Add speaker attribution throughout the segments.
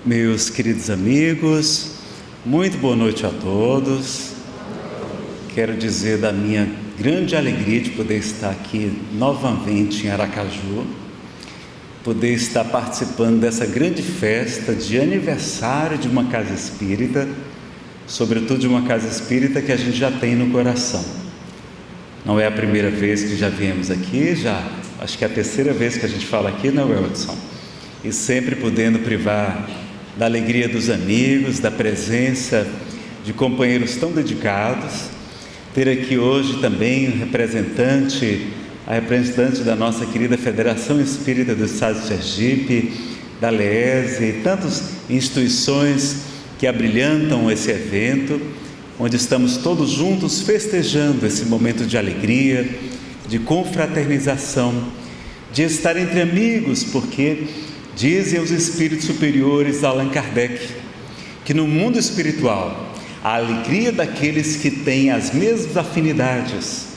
Speaker 1: Meus queridos amigos, muito boa noite a todos. Quero dizer da minha grande alegria de poder estar aqui novamente em Aracaju, poder estar participando dessa grande festa de aniversário de uma casa espírita, sobretudo de uma casa espírita que a gente já tem no coração. Não é a primeira vez que já viemos aqui, acho que é a terceira vez que a gente fala aqui, não é, Wilson? E sempre podendo privar da alegria dos amigos, da presença de companheiros tão dedicados. Ter aqui hoje também a representante da nossa querida Federação Espírita do Estado de Sergipe, da LEESE e tantas instituições que abrilhantam esse evento, onde estamos todos juntos festejando esse momento de alegria, de confraternização, de estar entre amigos, porque dizem os espíritos superiores Allan Kardec que no mundo espiritual a alegria daqueles que têm as mesmas afinidades,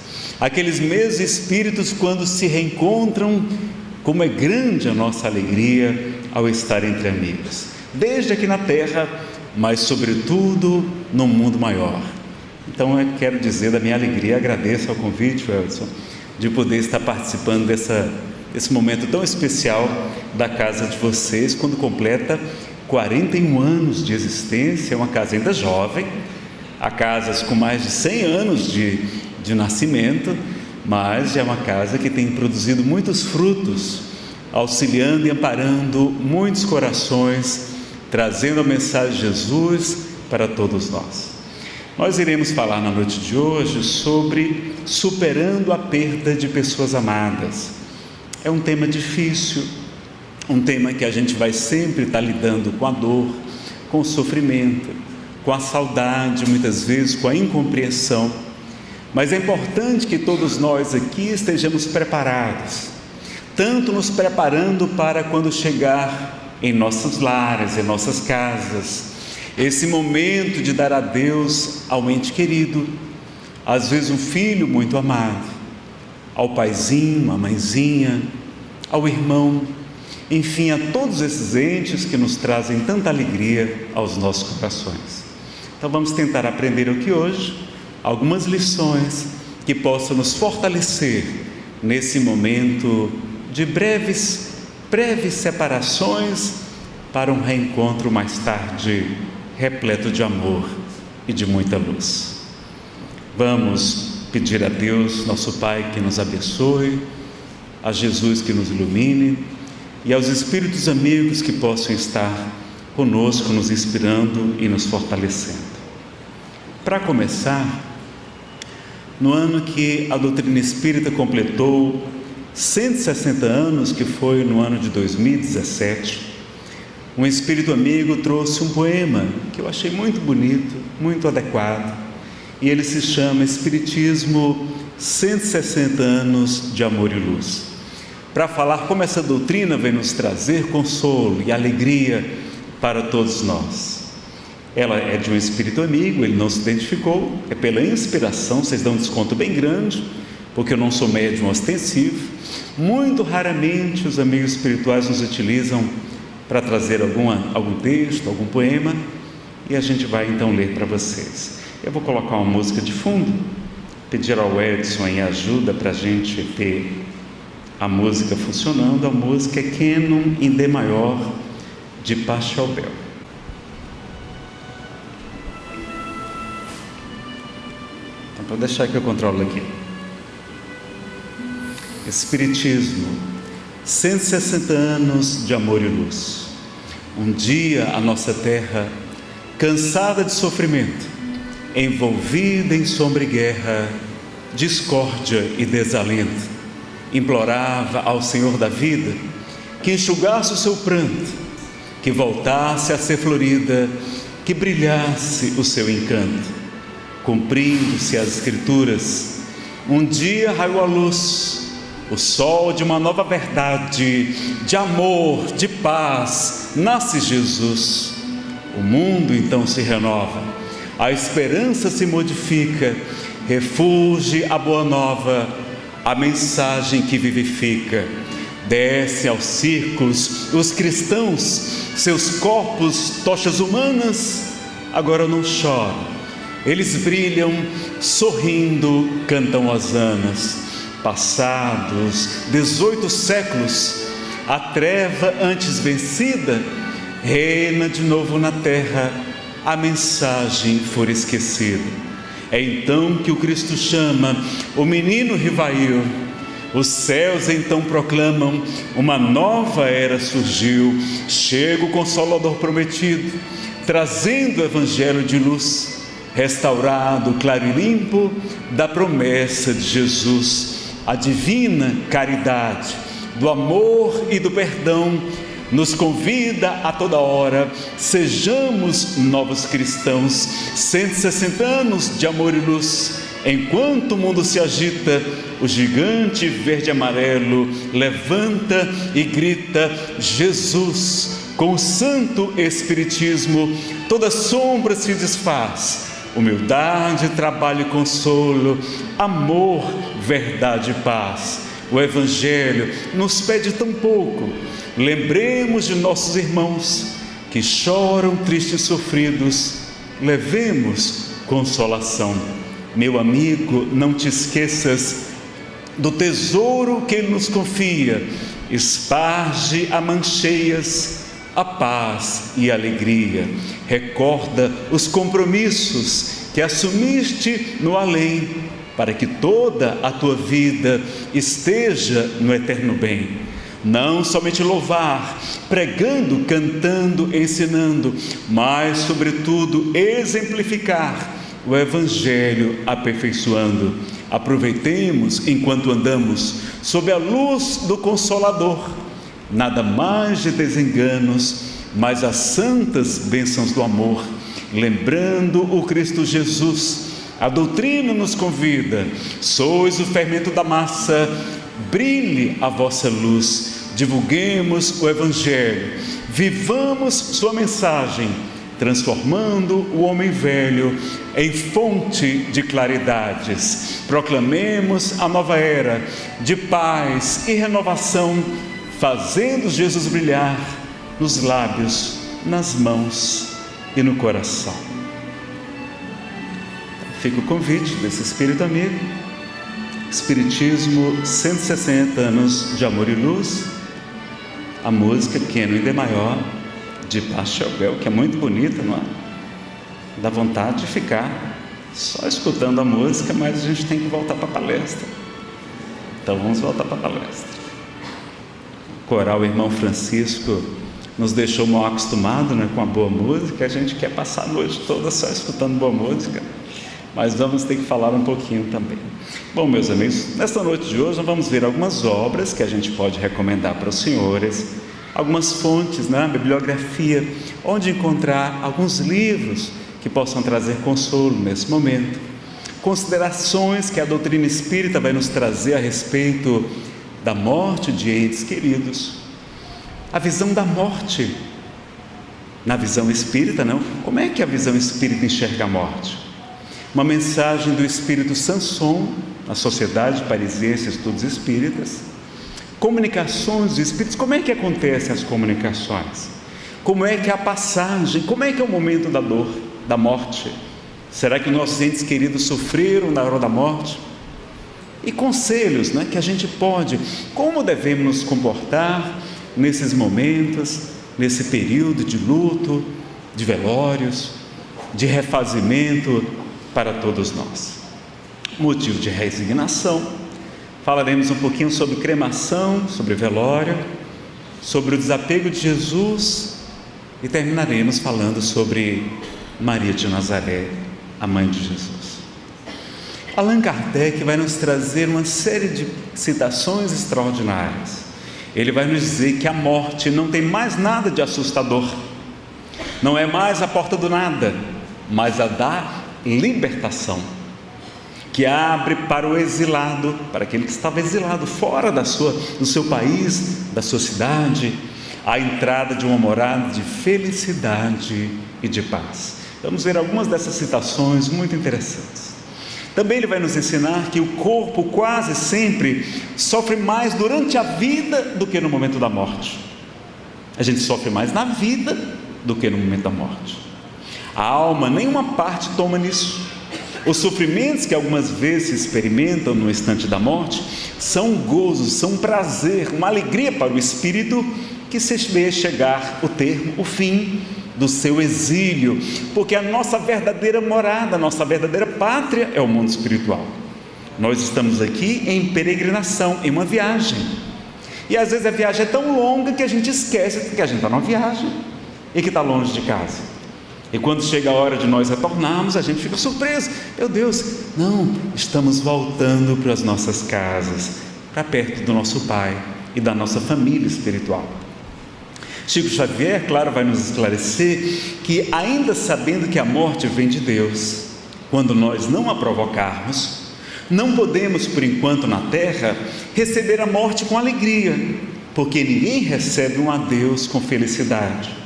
Speaker 1: aqueles mesmos espíritos, quando se reencontram, como é grande a nossa alegria ao estar entre amigos, desde aqui na terra, mas sobretudo no mundo maior. Então eu quero dizer da minha alegria, agradeço ao convite, Wilson, de poder estar participando desse momento tão especial da casa de vocês, quando completa 41 anos de existência. É uma casa ainda jovem, há casas com mais de 100 anos de nascimento, mas é uma casa que tem produzido muitos frutos, auxiliando e amparando muitos corações, trazendo a mensagem de Jesus para todos nós. Nós iremos falar na noite de hoje sobre superando a perda de pessoas amadas. É um tema difícil, um tema que a gente vai sempre estar lidando com a dor, com o sofrimento, com a saudade, muitas vezes com a incompreensão, mas é importante que todos nós aqui estejamos preparados, tanto nos preparando para quando chegar em nossos lares, em nossas casas, esse momento de dar adeus ao ente querido, às vezes um filho muito amado, ao paizinho, à mãezinha, ao irmão, enfim, a todos esses entes que nos trazem tanta alegria aos nossos corações. Então vamos tentar aprender aqui hoje algumas lições que possam nos fortalecer nesse momento de breves separações, para um reencontro mais tarde repleto de amor e de muita luz. Vamos pedir a Deus, nosso Pai, que nos abençoe, a Jesus que nos ilumine e aos espíritos amigos que possam estar conosco, nos inspirando e nos fortalecendo. Para começar, no ano que a doutrina espírita completou 160 anos, que foi no ano de 2017, um espírito amigo trouxe um poema que eu achei muito bonito, muito adequado, e ele se chama Espiritismo 160 anos de amor e luz, para falar como essa doutrina vem nos trazer consolo e alegria para todos nós. Ela é de um espírito amigo, ele não se identificou, é pela inspiração, vocês dão um desconto bem grande, porque eu não sou médium ostensivo. Muito raramente os amigos espirituais nos utilizam para trazer algum texto, algum poema, e a gente vai então ler para vocês. Eu vou colocar uma música de fundo, pedir ao Edson em ajuda para a gente ter a música funcionando. A música é Cânon em D maior, de Pachelbel. Então, para deixar que eu controlo aqui. Espiritismo, 160 anos de amor e luz. Um dia a nossa terra, cansada de sofrimento, envolvida em sombra e guerra, discórdia e desalento, implorava ao Senhor da vida que enxugasse o seu pranto, que voltasse a ser florida, que brilhasse o seu encanto. Cumprindo-se as Escrituras, um dia raiou a luz, o sol de uma nova verdade, de amor, de paz, nasce Jesus. O mundo então se renova, a esperança se modifica, refulge a boa nova, a mensagem que vivifica. Descem aos circos os cristãos, seus corpos, tochas humanas, agora não choram. Eles brilham, sorrindo, cantam hosanas. Passados 18 séculos, a treva antes vencida reina de novo na terra, a mensagem for esquecida. É então que o Cristo chama o menino Rivail. Os céus então proclamam: uma nova era surgiu, chega o Consolador prometido, trazendo o Evangelho de luz, restaurado, claro e limpo, da promessa de Jesus. A divina caridade, do amor e do perdão, nos convida a toda hora, sejamos novos cristãos. 160 anos de amor e luz. Enquanto o mundo se agita, o gigante verde e amarelo levanta e grita: Jesus! Com o santo espiritismo, toda sombra se desfaz. Humildade, trabalho e consolo, amor, verdade e paz. O Evangelho nos pede tão pouco. Lembremos de nossos irmãos que choram tristes e sofridos. Levemos consolação. Meu amigo, não te esqueças do tesouro que Ele nos confia. Esparge a mãos cheias a paz e a alegria. Recorda os compromissos que assumiste no além, para que toda a tua vida esteja no eterno bem. Não somente louvar, pregando, cantando, ensinando, mas sobretudo exemplificar o Evangelho, aperfeiçoando. Aproveitemos enquanto andamos sob a luz do Consolador, nada mais de desenganos, mas as santas bênçãos do amor, lembrando o Cristo Jesus. A doutrina nos convida: sois o fermento da massa, brilhe a vossa luz, divulguemos o Evangelho, vivamos sua mensagem, transformando o homem velho em fonte de claridades. Proclamemos a nova era de paz e renovação, fazendo Jesus brilhar nos lábios, nas mãos e no coração. Fica o convite desse Espírito amigo. Espiritismo, 160 anos de amor e luz. A música Pequeno em Dé maior, de Pachelbel, que é muito bonita, não é? Dá vontade de ficar só escutando a música, mas a gente tem que voltar para a palestra. Então vamos voltar para a palestra. O coral Irmão Francisco nos deixou mal acostumado, né, com a boa música. A gente quer passar a noite toda só escutando boa música, mas vamos ter que falar um pouquinho também. Bom, meus amigos, nesta noite de hoje nós vamos ver algumas obras que a gente pode recomendar para os senhores, algumas fontes, né, bibliografia, onde encontrar alguns livros que possam trazer consolo nesse momento, considerações que a doutrina espírita vai nos trazer a respeito da morte de entes queridos, a visão da morte na visão espírita, não? Como é que a visão espírita enxerga a morte? Uma mensagem do espírito Sanson, na Sociedade Parisiense de Estudos Espíritas. Comunicações de espíritos, como é que acontecem as comunicações? Como é que é a passagem? Como é que é o momento da dor, da morte? Será que nossos entes queridos sofreram na hora da morte? E conselhos, né, que a gente pode, como devemos nos comportar nesses momentos, nesse período de luto, de velórios, de refazimento para todos nós. Motivo de resignação. Falaremos um pouquinho sobre cremação, sobre velório, sobre o desapego de Jesus e terminaremos falando sobre Maria de Nazaré, a mãe de Jesus. Allan Kardec vai nos trazer uma série de citações extraordinárias. Ele vai nos dizer que a morte não tem mais nada de assustador, não é mais a porta do nada, mas a da libertação, que abre para o exilado, para aquele que estava exilado fora do seu país, da sua cidade, a entrada de uma morada de felicidade e de paz. Vamos ver algumas dessas citações muito interessantes. Também ele vai nos ensinar que o corpo quase sempre sofre mais durante a vida do que no momento da morte. A gente sofre mais na vida do que no momento da morte. A alma, nenhuma parte toma nisso. Os sofrimentos que algumas vezes se experimentam no instante da morte são um gozo, são um prazer, uma alegria para o espírito que se vê chegar o termo, o fim do seu exílio, porque a nossa verdadeira morada, a nossa verdadeira pátria é o mundo espiritual. Nós estamos aqui em peregrinação, em uma viagem, e às vezes a viagem é tão longa que a gente esquece que a gente está numa viagem e que está longe de casa. E quando chega a hora de nós retornarmos, a gente fica surpreso. Meu Deus, não, estamos voltando para as nossas casas, para perto do nosso Pai e da nossa família espiritual. Chico Xavier, claro, vai nos esclarecer que, ainda sabendo que a morte vem de Deus, quando nós não a provocarmos, não podemos, por enquanto na terra, receber a morte com alegria, porque ninguém recebe um adeus com felicidade.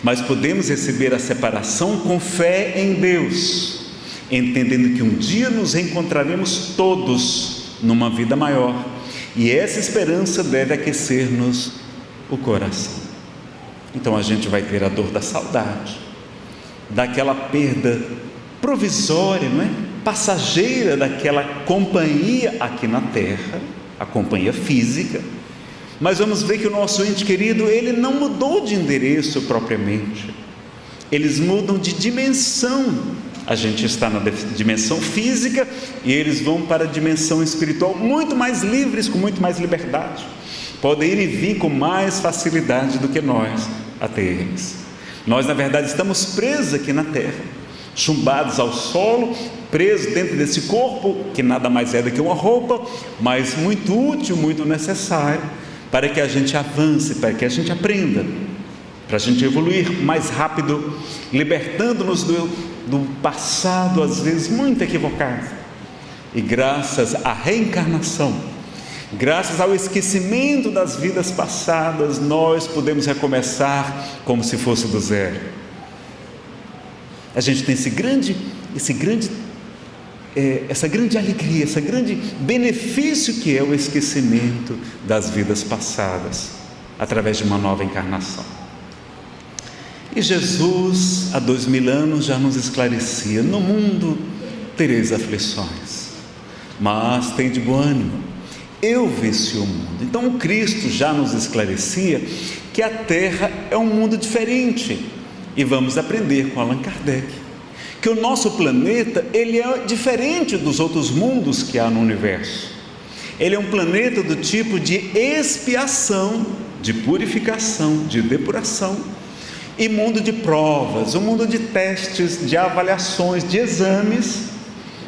Speaker 1: Mas podemos receber a separação com fé em Deus, entendendo que um dia nos reencontraremos todos numa vida maior, e essa esperança deve aquecer-nos o coração. Então a gente vai ter a dor da saudade, daquela perda provisória, não é? Passageira daquela companhia aqui na terra, a companhia física. Mas vamos ver que o nosso ente querido, ele não mudou de endereço propriamente, eles mudam de dimensão. A gente está na dimensão física e eles vão para a dimensão espiritual, muito mais livres, com muito mais liberdade, podem ir e vir com mais facilidade do que nós até eles. Nós, na verdade, estamos presos aqui na terra, chumbados ao solo, presos dentro desse corpo, que nada mais é do que uma roupa, mas muito útil, muito necessário, para que a gente avance, para que a gente aprenda, para a gente evoluir mais rápido, libertando-nos do passado, às vezes muito equivocado. E graças à reencarnação, graças ao esquecimento das vidas passadas, nós podemos recomeçar como se fosse do zero. A gente tem essa grande alegria, esse grande benefício que é o esquecimento das vidas passadas, através de uma nova encarnação. E Jesus, há 2000 anos, já nos esclarecia: no mundo tereis aflições, mas tende bom ânimo, eu venci o mundo. Então o Cristo já nos esclarecia que a Terra é um mundo diferente, e vamos aprender com Allan Kardec que o nosso planeta, ele é diferente dos outros mundos que há no universo. Ele é um planeta do tipo de expiação, de purificação, de depuração, e mundo de provas, um mundo de testes, de avaliações, de exames,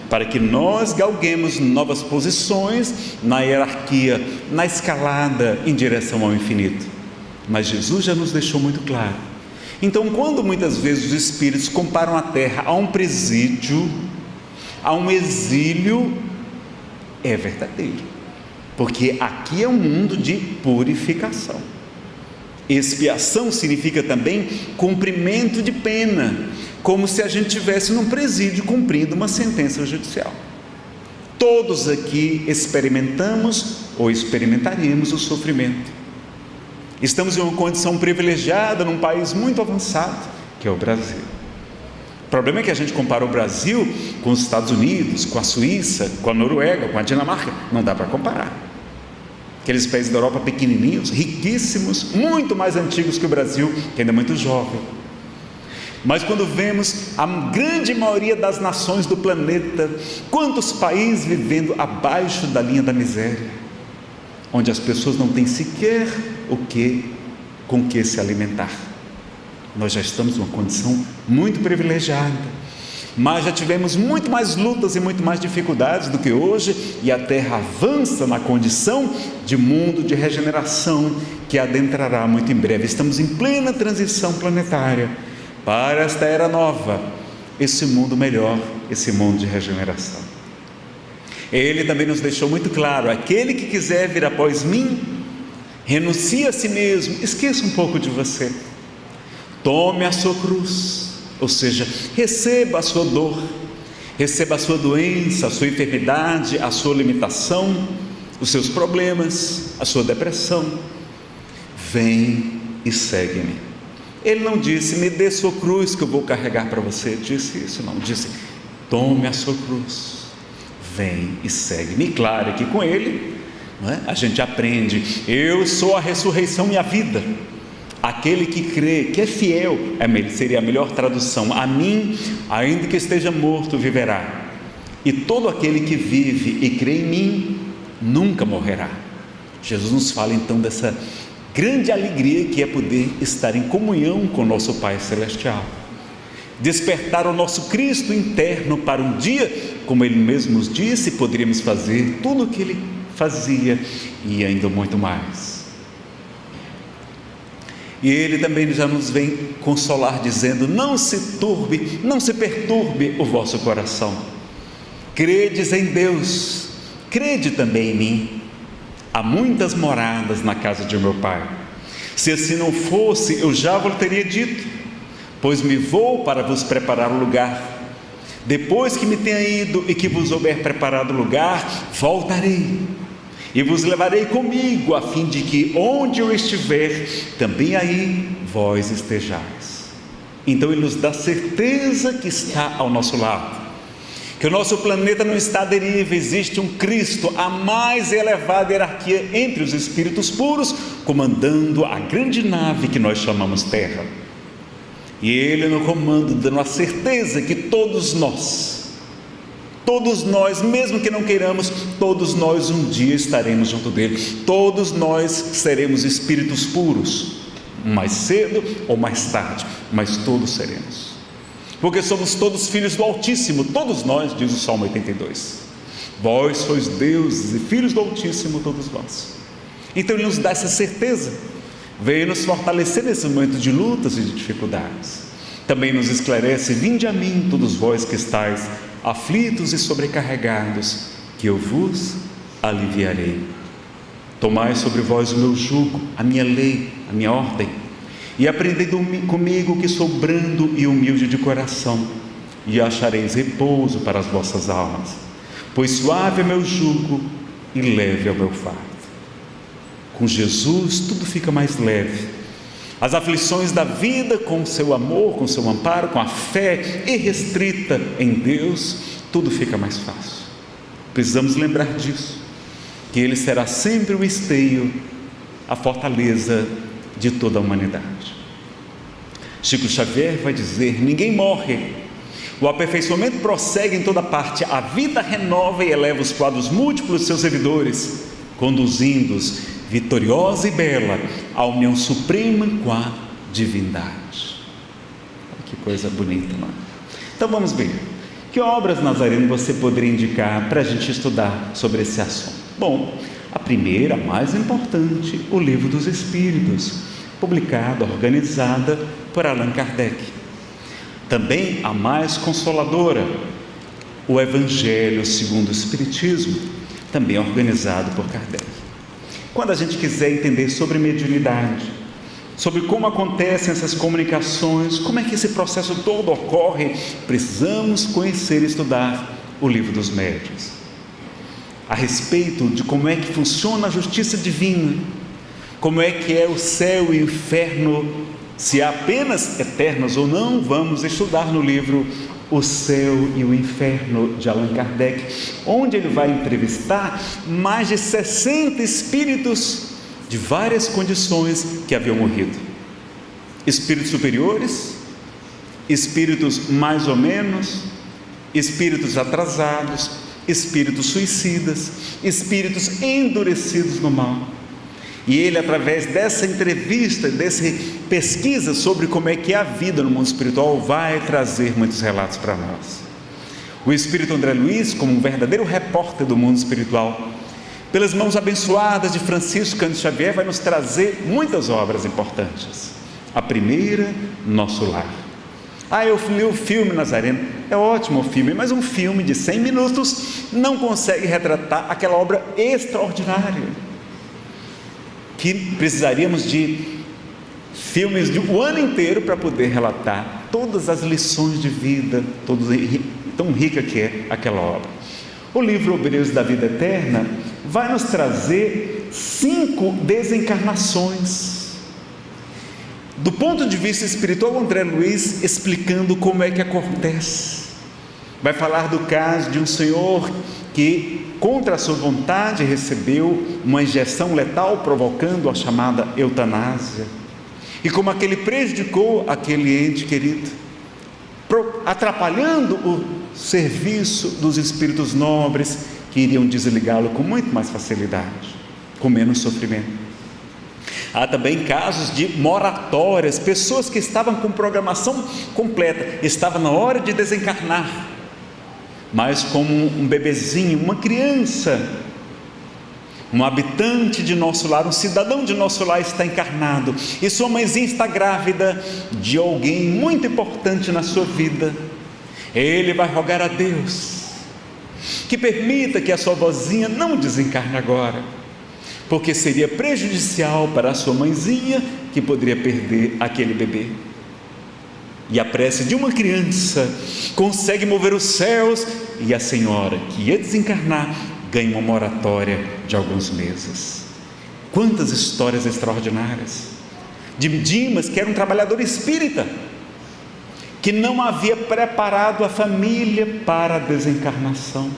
Speaker 1: para que nós galguemos novas posições na hierarquia, na escalada em direção ao infinito. Mas Jesus já nos deixou muito claro. Então, quando muitas vezes os espíritos comparam a terra a um presídio, a um exílio, é verdadeiro, porque aqui é um mundo de purificação. Expiação significa também cumprimento de pena, como se a gente estivesse num presídio cumprindo uma sentença judicial. Todos aqui experimentamos ou experimentaremos o sofrimento. Estamos em uma condição privilegiada num país muito avançado, que é o Brasil. O problema é que a gente compara o Brasil com os Estados Unidos, com a Suíça, com a Noruega, com a Dinamarca. Não dá para comparar. Aqueles países da Europa pequenininhos, riquíssimos, muito mais antigos que o Brasil, que ainda é muito jovem. Mas quando vemos a grande maioria das nações do planeta, quantos países vivendo abaixo da linha da miséria, onde as pessoas não têm sequer com que se alimentar. Nós já estamos numa condição muito privilegiada, mas já tivemos muito mais lutas e muito mais dificuldades do que hoje, e a Terra avança na condição de mundo de regeneração que adentrará muito em breve. Estamos em plena transição planetária para esta era nova, esse mundo melhor, esse mundo de regeneração. Ele também nos deixou muito claro: aquele que quiser vir após mim, renuncie a si mesmo, esqueça um pouco de você, tome a sua cruz, ou seja, receba a sua dor, Receba a sua doença, a sua enfermidade, a sua limitação, os seus problemas, a sua depressão. Vem e segue-me. Ele não disse, me dê sua cruz que eu vou carregar para você. Disse isso, não. Disse, tome a sua cruz. Vem e segue-me. E claro que com ele, não é? A gente aprende, eu sou a ressurreição e a vida. Aquele que crê, que é fiel, seria a melhor tradução. A mim, ainda que esteja morto, viverá. E todo aquele que vive e crê em mim, nunca morrerá. Jesus nos fala então dessa grande alegria que é poder estar em comunhão com o nosso Pai Celestial. Despertar o nosso Cristo interno para um dia, como Ele mesmo nos disse, poderíamos fazer tudo o que Ele fazia e ainda muito mais. E Ele também já nos vem consolar dizendo, não se turbe, não se perturbe o vosso coração. Credes em Deus, crede também em mim. Há muitas moradas na casa de meu Pai. Se assim não fosse, eu já vos teria dito, pois me vou para vos preparar o lugar. Depois que me tenha ido e que vos houver preparado o lugar, voltarei e vos levarei comigo, a fim de que onde eu estiver, também aí vós estejais. Então Ele nos dá certeza que está ao nosso lado, que o nosso planeta não está à deriva, existe um Cristo, a mais elevada hierarquia entre os espíritos puros, comandando a grande nave que nós chamamos Terra. E Ele no comando, dando a certeza que todos nós, mesmo que não queiramos, todos nós um dia estaremos junto dele. Todos nós seremos espíritos puros, mais cedo ou mais tarde, mas todos seremos, porque somos todos filhos do Altíssimo, todos nós, diz o Salmo 82. Vós sois deuses e filhos do Altíssimo, todos vós. Então Ele nos dá essa certeza, veio nos fortalecer nesse momento de lutas e de dificuldades. Também nos esclarece, vinde a mim todos vós que estáis aflitos e sobrecarregados, que eu vos aliviarei. Tomai sobre vós o meu jugo, a minha lei, a minha ordem, e aprendei comigo, que sou brando e humilde de coração, e achareis repouso para as vossas almas, pois suave é meu jugo e leve é o meu fardo. Com Jesus tudo fica mais leve. As aflições da vida, com o seu amor, com o seu amparo, com a fé irrestrita em Deus, tudo fica mais fácil. Precisamos lembrar disso, que Ele será sempre o esteio, a fortaleza de toda a humanidade. Chico Xavier vai dizer, ninguém morre, o aperfeiçoamento prossegue em toda parte, a vida renova e eleva os quadros múltiplos de seus servidores, conduzindo-os vitoriosa e bela à união suprema com a divindade. Que coisa bonita, não é? Então vamos ver, que obras, Nazareno, você poderia indicar para a gente estudar sobre esse assunto? Bom, a primeira, a mais importante, o Livro dos Espíritos, publicada, organizada por Allan Kardec. Também a mais consoladora, o Evangelho segundo o Espiritismo, também organizado por Kardec. Quando a gente quiser entender sobre mediunidade, sobre como acontecem essas comunicações, como é que esse processo todo ocorre, precisamos conhecer e estudar o Livro dos Médiuns. A respeito de como é que funciona a justiça divina, como é que é o céu e o inferno, se há apenas eternos ou não, vamos estudar no livro O Céu e o Inferno, de Allan Kardec, onde ele vai entrevistar mais de 60 espíritos de várias condições que haviam morrido. Espíritos superiores, espíritos mais ou menos, espíritos atrasados, espíritos suicidas, espíritos endurecidos no mal. E ele, através dessa entrevista, dessa pesquisa sobre como é que é a vida no mundo espiritual, vai trazer muitos relatos para nós. O espírito André Luiz, como um verdadeiro repórter do mundo espiritual, pelas mãos abençoadas de Francisco Cândido Xavier, vai nos trazer muitas obras importantes. A primeira, Nosso Lar. Eu li o filme, Nazareno, é ótimo o filme, mas um filme de 100 minutos não consegue retratar aquela obra extraordinária, que precisaríamos de filmes de um ano inteiro para poder relatar todas as lições de vida, tão rica que é aquela obra. O livro Obreiros da Vida Eterna vai nos trazer 5 desencarnações. Do ponto de vista espiritual, André Luiz explicando como é que acontece. Vai falar do caso de um senhor que, contra a sua vontade, recebeu uma injeção letal, provocando a chamada eutanásia. E como aquele prejudicou aquele ente querido, atrapalhando o serviço dos espíritos nobres que iriam desligá-lo com muito mais facilidade, com menos sofrimento. Há também casos de moratórias, pessoas que estavam com programação completa, estavam na hora de desencarnar, mas como um bebezinho, uma criança, um habitante de nosso lar, um cidadão de nosso lar está encarnado, e sua mãezinha está grávida de alguém muito importante na sua vida. Ele vai rogar a Deus que permita que a sua vozinha não desencarne agora, porque seria prejudicial para a sua mãezinha, que poderia perder aquele bebê. E a prece de uma criança consegue mover os céus, e a senhora que ia desencarnar ganha uma moratória de alguns meses. Quantas histórias extraordinárias de Dimas, que era um trabalhador espírita, que não havia preparado a família para a desencarnação,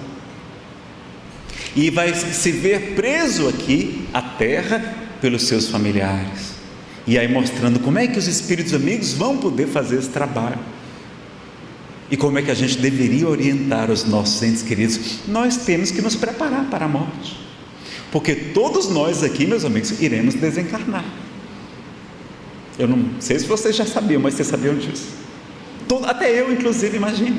Speaker 1: e vai se ver preso aqui à terra pelos seus familiares, e aí mostrando como é que os espíritos amigos vão poder fazer esse trabalho, e como é que a gente deveria orientar os nossos entes queridos. Nós temos que nos preparar para a morte, porque todos nós aqui, meus amigos, iremos desencarnar. Eu não sei se vocês já sabiam, mas vocês sabiam disso. Até eu, inclusive, imagino.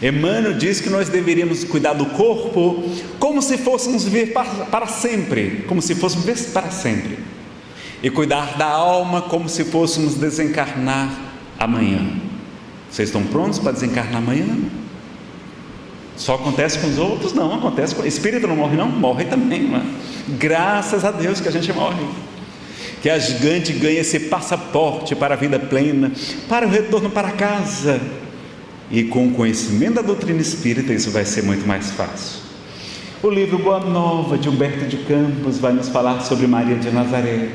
Speaker 1: Emmanuel diz que nós deveríamos cuidar do corpo como se fôssemos viver para sempre, como se fôssemos viver para sempre, e cuidar da alma como se fôssemos desencarnar amanhã. Vocês estão prontos para desencarnar amanhã? Só acontece com os outros? Não, acontece com... Espírito não morre não? Morre também, não é? Graças a Deus que a gente morre, que a gente ganha esse passaporte para a vida plena, para o retorno para casa, e com o conhecimento da doutrina espírita isso vai ser muito mais fácil. O livro Boa Nova, de Humberto de Campos, vai nos falar sobre Maria de Nazaré,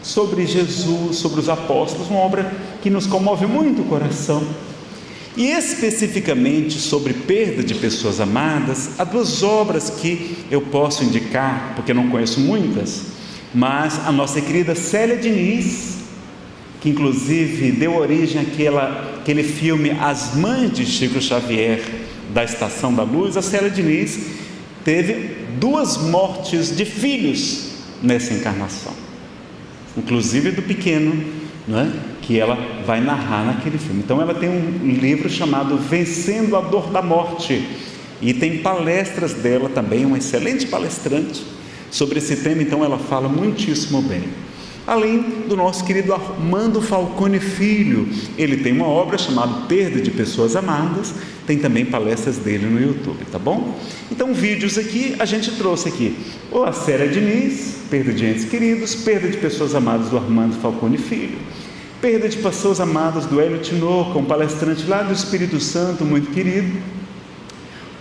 Speaker 1: sobre Jesus, sobre os apóstolos, uma obra que nos comove muito o coração. E especificamente sobre perda de pessoas amadas, há 2 obras que eu posso indicar, porque não conheço muitas, mas a nossa querida Célia Diniz, que inclusive deu origem àquele filme As Mães de Chico Xavier, da Estação da Luz. A Célia Diniz teve 2 mortes de filhos nessa encarnação, inclusive do pequeno, não é? Que ela vai narrar naquele filme. Então ela tem um livro chamado Vencendo a Dor da Morte, e tem palestras dela também, uma excelente palestrante sobre esse tema. Então ela fala muitíssimo bem. Além do nosso querido Armando Falcone Filho, ele tem uma obra chamada Perda de Pessoas Amadas, tem também palestras dele no YouTube, tá bom? Então vídeos aqui, a gente trouxe aqui ou a Célia Diniz, Perda de Entes Queridos, Perda de Pessoas Amadas do Armando Falcone Filho, Perda de Pessoas Amadas do Hélio Tinoco, um palestrante lá do Espírito Santo, muito querido.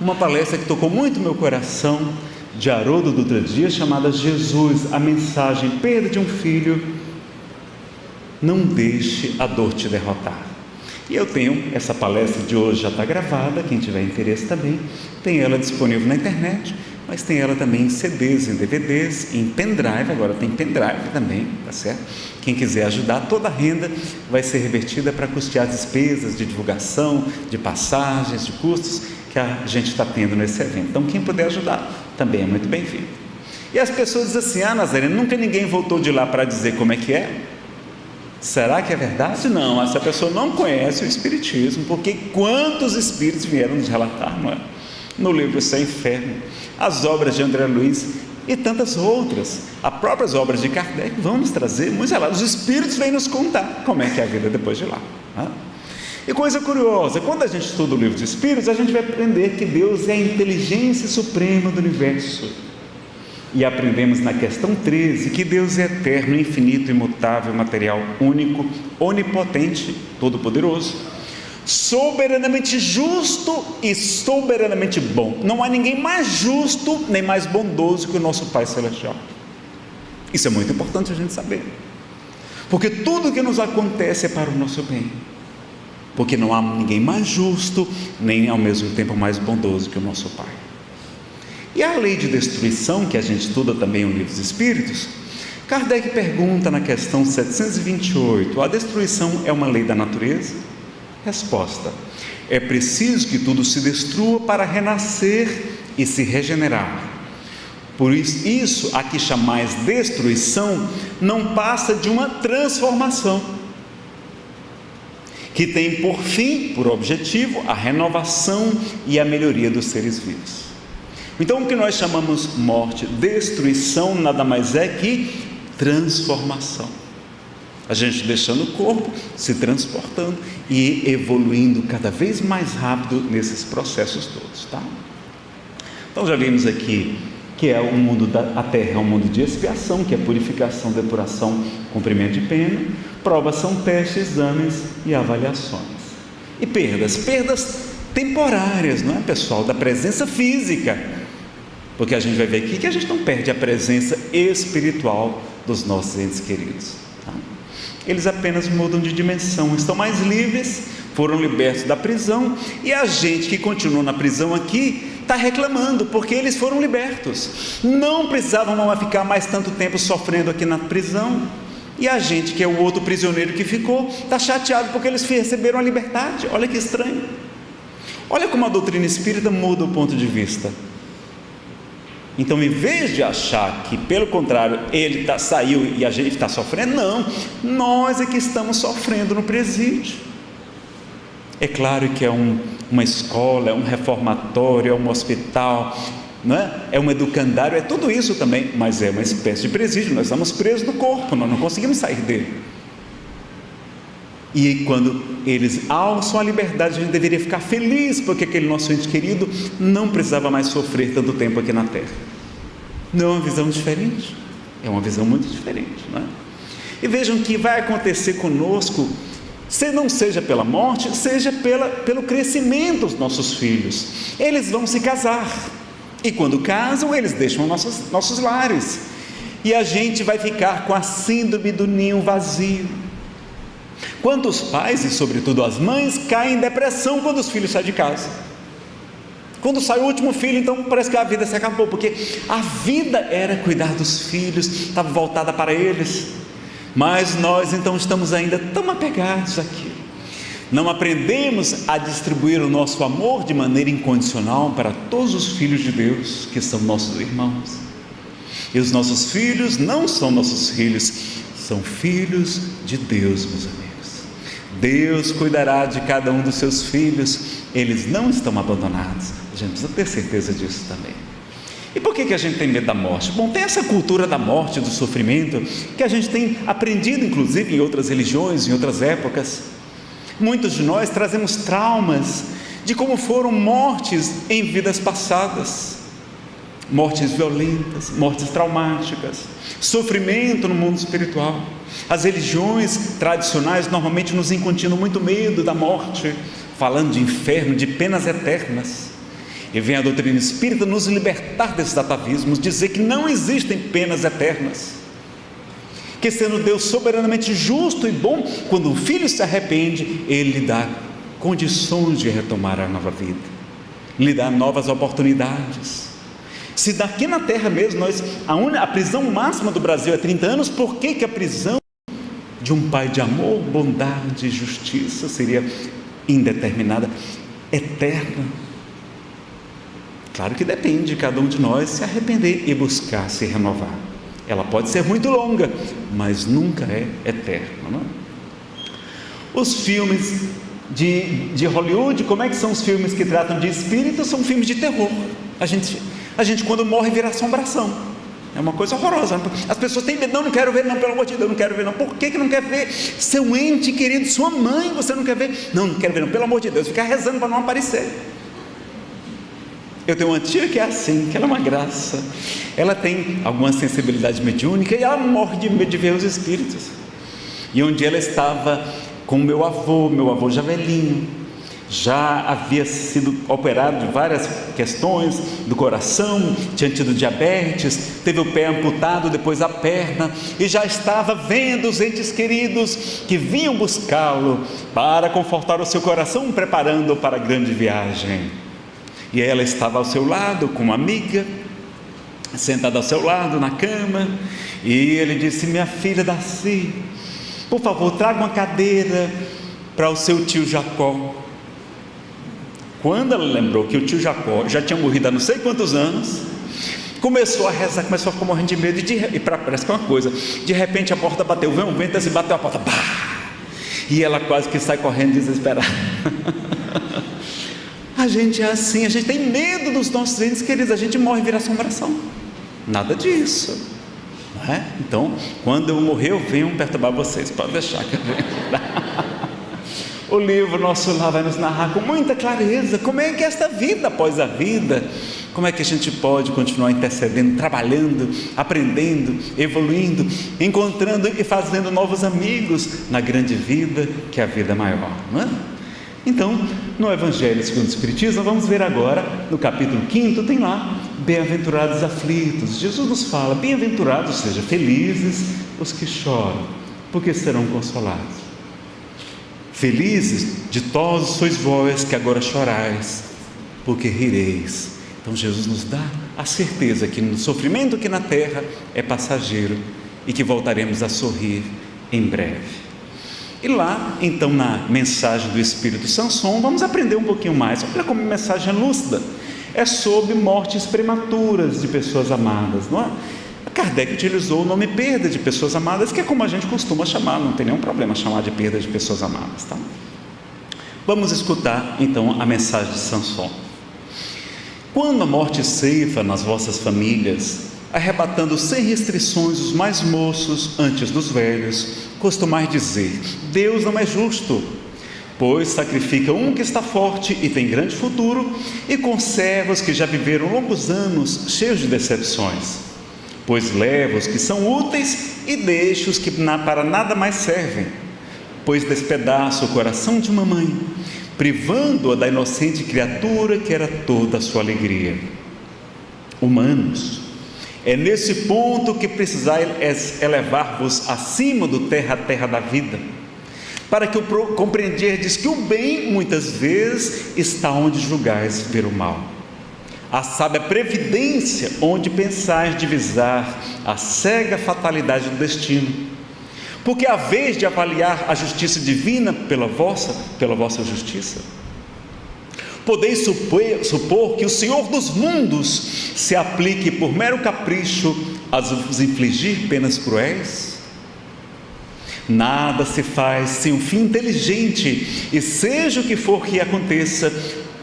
Speaker 1: Uma palestra que tocou muito meu coração, de Haroldo Dutra Dias, chamada Jesus, a mensagem: perda de um filho, não deixe a dor te derrotar. E eu tenho essa palestra de hoje, já está gravada, quem tiver interesse também, tem ela disponível na internet, mas tem ela também em CDs, em DVDs, em pendrive, agora tem pendrive também, tá certo? Quem quiser ajudar, toda a renda vai ser revertida para custear as despesas de divulgação, de passagens, de custos que a gente está tendo nesse evento. Então quem puder ajudar também é muito bem-vindo. E as pessoas dizem assim: ah, Nazareno, nunca ninguém voltou de lá para dizer como é que é. Será que é verdade? Não, essa pessoa não conhece o Espiritismo, porque quantos espíritos vieram nos relatar, não é? No livro Sem Inferno, as obras de André Luiz e tantas outras, as próprias obras de Kardec vão nos trazer muitos relatos. Os espíritos vêm nos contar como é que é a vida depois de lá, não é? E coisa curiosa, quando a gente estuda o livro dos Espíritos, a gente vai aprender que Deus é a inteligência suprema do universo. E aprendemos na questão 13 que Deus é eterno, infinito, imutável, material, único, onipotente, todo-poderoso. soberanamente justo e soberanamente bom. Não há ninguém mais justo nem mais bondoso que o nosso Pai Celestial. Isso é muito importante a gente saber, porque tudo que nos acontece é para o nosso bem, porque não há ninguém mais justo nem ao mesmo tempo mais bondoso que o nosso Pai. E a lei de destruição, que a gente estuda também no Livro dos Espíritos, Kardec pergunta na questão 728, a destruição é uma lei da natureza? Resposta: é preciso que tudo se destrua para renascer e se regenerar. Por isso, a que chamais destruição não passa de uma transformação, que tem por fim, por objetivo, a renovação e a melhoria dos seres vivos. Então, o que nós chamamos morte, destruição, nada mais é que transformação. A gente deixando o corpo, se transportando e evoluindo cada vez mais rápido nesses processos todos, tá? Então, já vimos aqui que é o mundo a Terra é um mundo de expiação, que é purificação, depuração, cumprimento de pena. Provas são testes, exames e avaliações. E perdas temporárias, não é, pessoal? Da presença física, porque a gente vai ver aqui que a gente não perde a presença espiritual dos nossos entes queridos, tá? Eles apenas mudam de dimensão, estão mais livres, foram libertos da prisão, e a gente que continua na prisão aqui está reclamando, porque eles foram libertos, não precisavam ficar mais tanto tempo sofrendo aqui na prisão. E a gente, que é o outro prisioneiro que ficou, está chateado porque eles receberam a liberdade. Olha que estranho. Olha como a doutrina espírita muda o ponto de vista. Então, em vez de achar que, pelo contrário, ele saiu e a gente está sofrendo, não, nós é que estamos sofrendo no presídio. É claro que é uma escola, é um reformatório, é um hospital, não é? É um educandário, é tudo isso também, mas é uma espécie de presídio. Nós estamos presos no corpo, nós não conseguimos sair dele. E quando eles alçam a liberdade, a gente deveria ficar feliz, porque aquele nosso ente querido não precisava mais sofrer tanto tempo aqui na Terra. Não é uma visão diferente? É uma visão muito diferente, não é? E vejam que vai acontecer conosco, se não seja pela morte, seja pelo crescimento dos nossos filhos. Eles vão se casar, e quando casam, eles deixam nossos lares, e a gente vai ficar com a síndrome do ninho vazio. Quantos pais, e sobretudo as mães, caem em depressão quando os filhos saem de casa? Quando sai o último filho, então parece que a vida se acabou, porque a vida era cuidar dos filhos, estava voltada para eles, mas nós então estamos ainda tão apegados àquilo, não aprendemos a distribuir o nosso amor de maneira incondicional para todos os filhos de Deus, que são nossos irmãos. E os nossos filhos não são nossos filhos, são filhos de Deus, meus amigos. Deus cuidará de cada um dos seus filhos, eles não estão abandonados. A gente precisa ter certeza disso também. E por que a gente tem medo da morte? Bom, tem essa cultura da morte, do sofrimento, que a gente tem aprendido inclusive em outras religiões, em outras épocas. Muitos de nós trazemos traumas de como foram mortes em vidas passadas, mortes violentas, mortes traumáticas, sofrimento no mundo espiritual. As religiões tradicionais normalmente nos incutinam muito medo da morte, falando de inferno, de penas eternas. E vem a doutrina espírita nos libertar desses atavismos, dizer que não existem penas eternas, que sendo Deus soberanamente justo e bom, quando um filho se arrepende, Ele lhe dá condições de retomar a nova vida, lhe dá novas oportunidades. Se daqui na Terra mesmo, a prisão máxima do Brasil é 30 anos, por que a prisão de um pai de amor, bondade e justiça seria indeterminada, eterna? Claro que depende de cada um de nós se arrepender e buscar se renovar. Ela pode ser muito longa, mas nunca é eterna, não é? Os filmes de Hollywood, como é que são os filmes que tratam de espíritos? São filmes de terror. A gente quando morre vira assombração, é uma coisa horrorosa. As pessoas têm medo, não quero ver, não, pelo amor de Deus, não quero ver, não. Por que não quer ver? Seu ente querido, sua mãe, você não quer ver? Não quero ver, não, pelo amor de Deus, ficar rezando para não aparecer. Eu tenho uma tia que é assim, que ela é uma graça, ela tem alguma sensibilidade mediúnica e ela morre de medo de ver os espíritos. E um dia ela estava com meu avô já velhinho, já havia sido operado de várias questões do coração, tinha tido diabetes, teve o pé amputado, depois a perna, e já estava vendo os entes queridos que vinham buscá-lo para confortar o seu coração, preparando-o para a grande viagem. E ela estava ao seu lado com uma amiga, sentada ao seu lado na cama, e ele disse: minha filha Darcy, por favor, traga uma cadeira para o seu tio Jacó. Quando ela lembrou que o tio Jacó já tinha morrido há não sei quantos anos, começou a rezar, começou a ficar morrendo de medo, parece que é uma coisa, de repente a porta bateu, veio um vento assim, bateu a porta, bah! E ela quase que sai correndo desesperada. A gente é assim, a gente tem medo dos nossos entes queridos, a gente morre e vira assombração. Nada disso, não é? Então, quando eu morrer, eu venho perturbar vocês, pode deixar que eu venho. O livro Nosso Lar vai nos narrar com muita clareza como é que é esta vida após a vida, como é que a gente pode continuar intercedendo, trabalhando, aprendendo, evoluindo, encontrando e fazendo novos amigos na grande vida que é a vida maior, não é? Então, no Evangelho segundo o Espiritismo, vamos ver agora, no capítulo 5, tem lá, bem-aventurados aflitos. Jesus nos fala, bem-aventurados, ou seja, felizes os que choram, porque serão consolados. Felizes, ditosos sois vós que agora chorais, porque rireis. Então Jesus nos dá a certeza que no sofrimento aqui na terra é passageiro e que voltaremos a sorrir em breve. E lá, então, na mensagem do Espírito Sanson, vamos aprender um pouquinho mais. Olha como mensagem lúcida, é sobre mortes prematuras de pessoas amadas, não é? Kardec utilizou o nome perda de pessoas amadas, que é como a gente costuma chamar, não tem nenhum problema chamar de perda de pessoas amadas, tá? Vamos escutar então a mensagem de Sanson. Quando a morte ceifa nas vossas famílias, arrebatando sem restrições os mais moços antes dos velhos, costumais dizer: Deus não é justo, pois sacrifica um que está forte e tem grande futuro, e conserva os que já viveram longos anos cheios de decepções. Pois leva os que são úteis e deixa os que para nada mais servem, pois despedaça o coração de uma mãe, privando-a da inocente criatura que era toda a sua alegria. Humanos, é nesse ponto que precisais elevar-vos acima do terra a terra da vida, para que compreenderdes que o bem muitas vezes está onde julgais ver o mal. A sábia previdência onde pensais divisar a cega fatalidade do destino, porque a vez de avaliar a justiça divina pela vossa justiça, podeis supor que o Senhor dos mundos se aplique por mero capricho a vos infligir penas cruéis? Nada se faz sem um fim inteligente, e seja o que for que aconteça,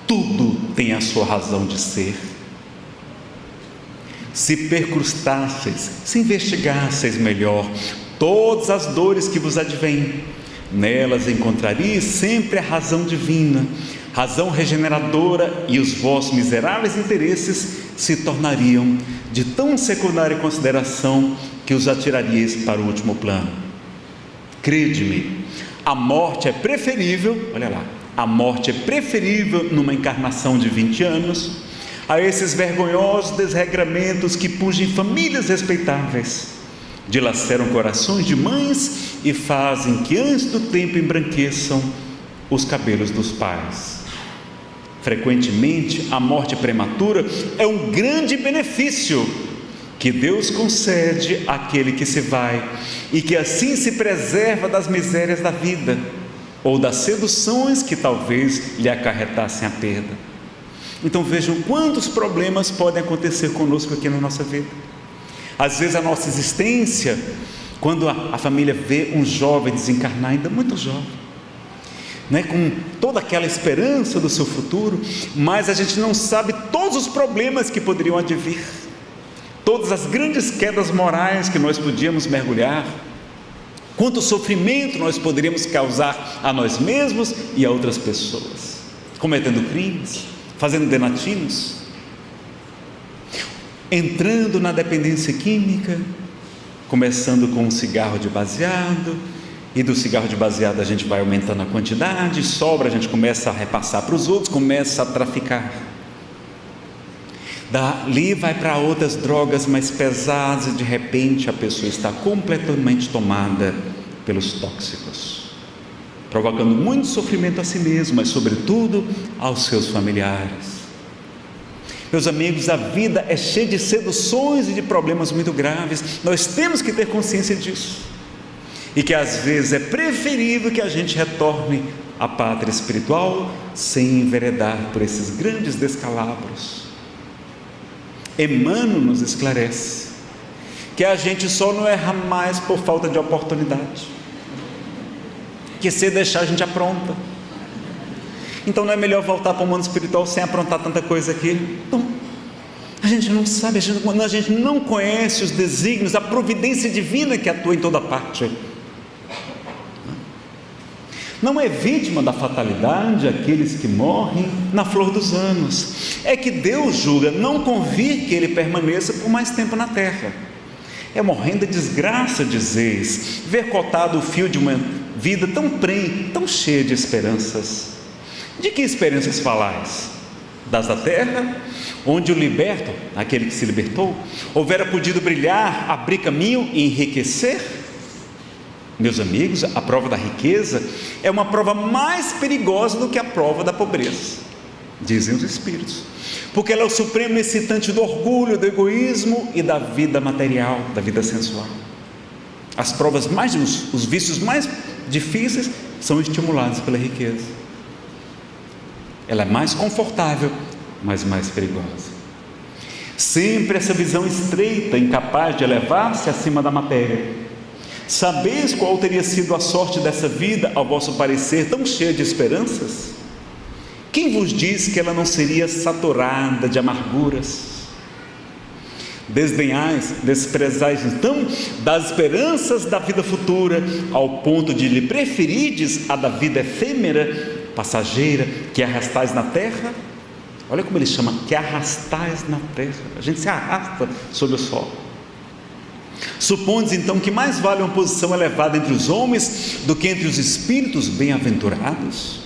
Speaker 1: tudo tem a sua razão de ser. Se percrustasseis, se investigasseis melhor todas as dores que vos advêm, nelas encontraríeis sempre a razão divina, razão regeneradora, e os vossos miseráveis interesses se tornariam de tão secundária consideração que os atiraríeis para o último plano. Crede-me, a morte é preferível, olha lá, a morte é preferível numa encarnação de 20 anos, a esses vergonhosos desregramentos que pungem famílias respeitáveis, dilaceram corações de mães e fazem que antes do tempo embranqueçam os cabelos dos pais. Frequentemente, a morte prematura é um grande benefício que Deus concede àquele que se vai, e que assim se preserva das misérias da vida, ou das seduções que talvez lhe acarretassem a perda. Então vejam quantos problemas podem acontecer conosco aqui na nossa vida. Às vezes a nossa existência, quando a família vê um jovem desencarnar, ainda muito jovem, né, com toda aquela esperança do seu futuro, mas a gente não sabe todos os problemas que poderiam advir, todas as grandes quedas morais que nós podíamos mergulhar, quanto sofrimento nós poderíamos causar a nós mesmos e a outras pessoas, cometendo crimes, fazendo denatinos, entrando na dependência química, começando com um cigarro de baseado E do cigarro de baseado a gente vai aumentando a quantidade, sobra, a gente começa a repassar para os outros, começa a traficar. Dali vai para outras drogas mais pesadas e de repente a pessoa está completamente tomada pelos tóxicos, provocando muito sofrimento a si mesmo, mas sobretudo aos seus familiares. Meus amigos, a vida é cheia de seduções e de problemas muito graves. Nós temos que ter consciência disso, e que às vezes é preferível que a gente retorne à pátria espiritual sem enveredar por esses grandes descalabros. Emmanuel nos esclarece que a gente só não erra mais por falta de oportunidade, que se deixar a gente apronta. Então não é melhor voltar para o mundo espiritual sem aprontar tanta coisa aqui? Então, a gente não sabe, a gente não conhece os desígnios, a providência divina que atua em toda parte. Não é vítima da fatalidade aqueles que morrem na flor dos anos. É que Deus julga não convir que ele permaneça por mais tempo na terra. É uma horrenda desgraça, dizeis, ver cortado o fio de uma vida tão prenhe, tão cheia de esperanças. De que esperanças falais? Das da terra, onde o liberto, aquele que se libertou, houvera podido brilhar, abrir caminho e enriquecer? Meus amigos, a prova da riqueza é uma prova mais perigosa do que a prova da pobreza, dizem os espíritos, porque ela é o supremo excitante do orgulho, do egoísmo e da vida material, da vida sensual. As provas os vícios mais difíceis são estimulados pela riqueza. Ela é mais confortável, mas mais perigosa. Sempre essa visão estreita, incapaz de elevar-se acima da matéria. Sabeis qual teria sido a sorte dessa vida, ao vosso parecer, tão cheia de esperanças? Quem vos diz que ela não seria saturada de amarguras? Desdenhais, desprezais então das esperanças da vida futura, ao ponto de lhe preferirdes a da vida efêmera, passageira, que arrastais na terra? Olha como ele chama, que arrastais na terra. A gente se arrasta sobre o sol. Supondes então que mais vale uma posição elevada entre os homens do que entre os espíritos bem-aventurados?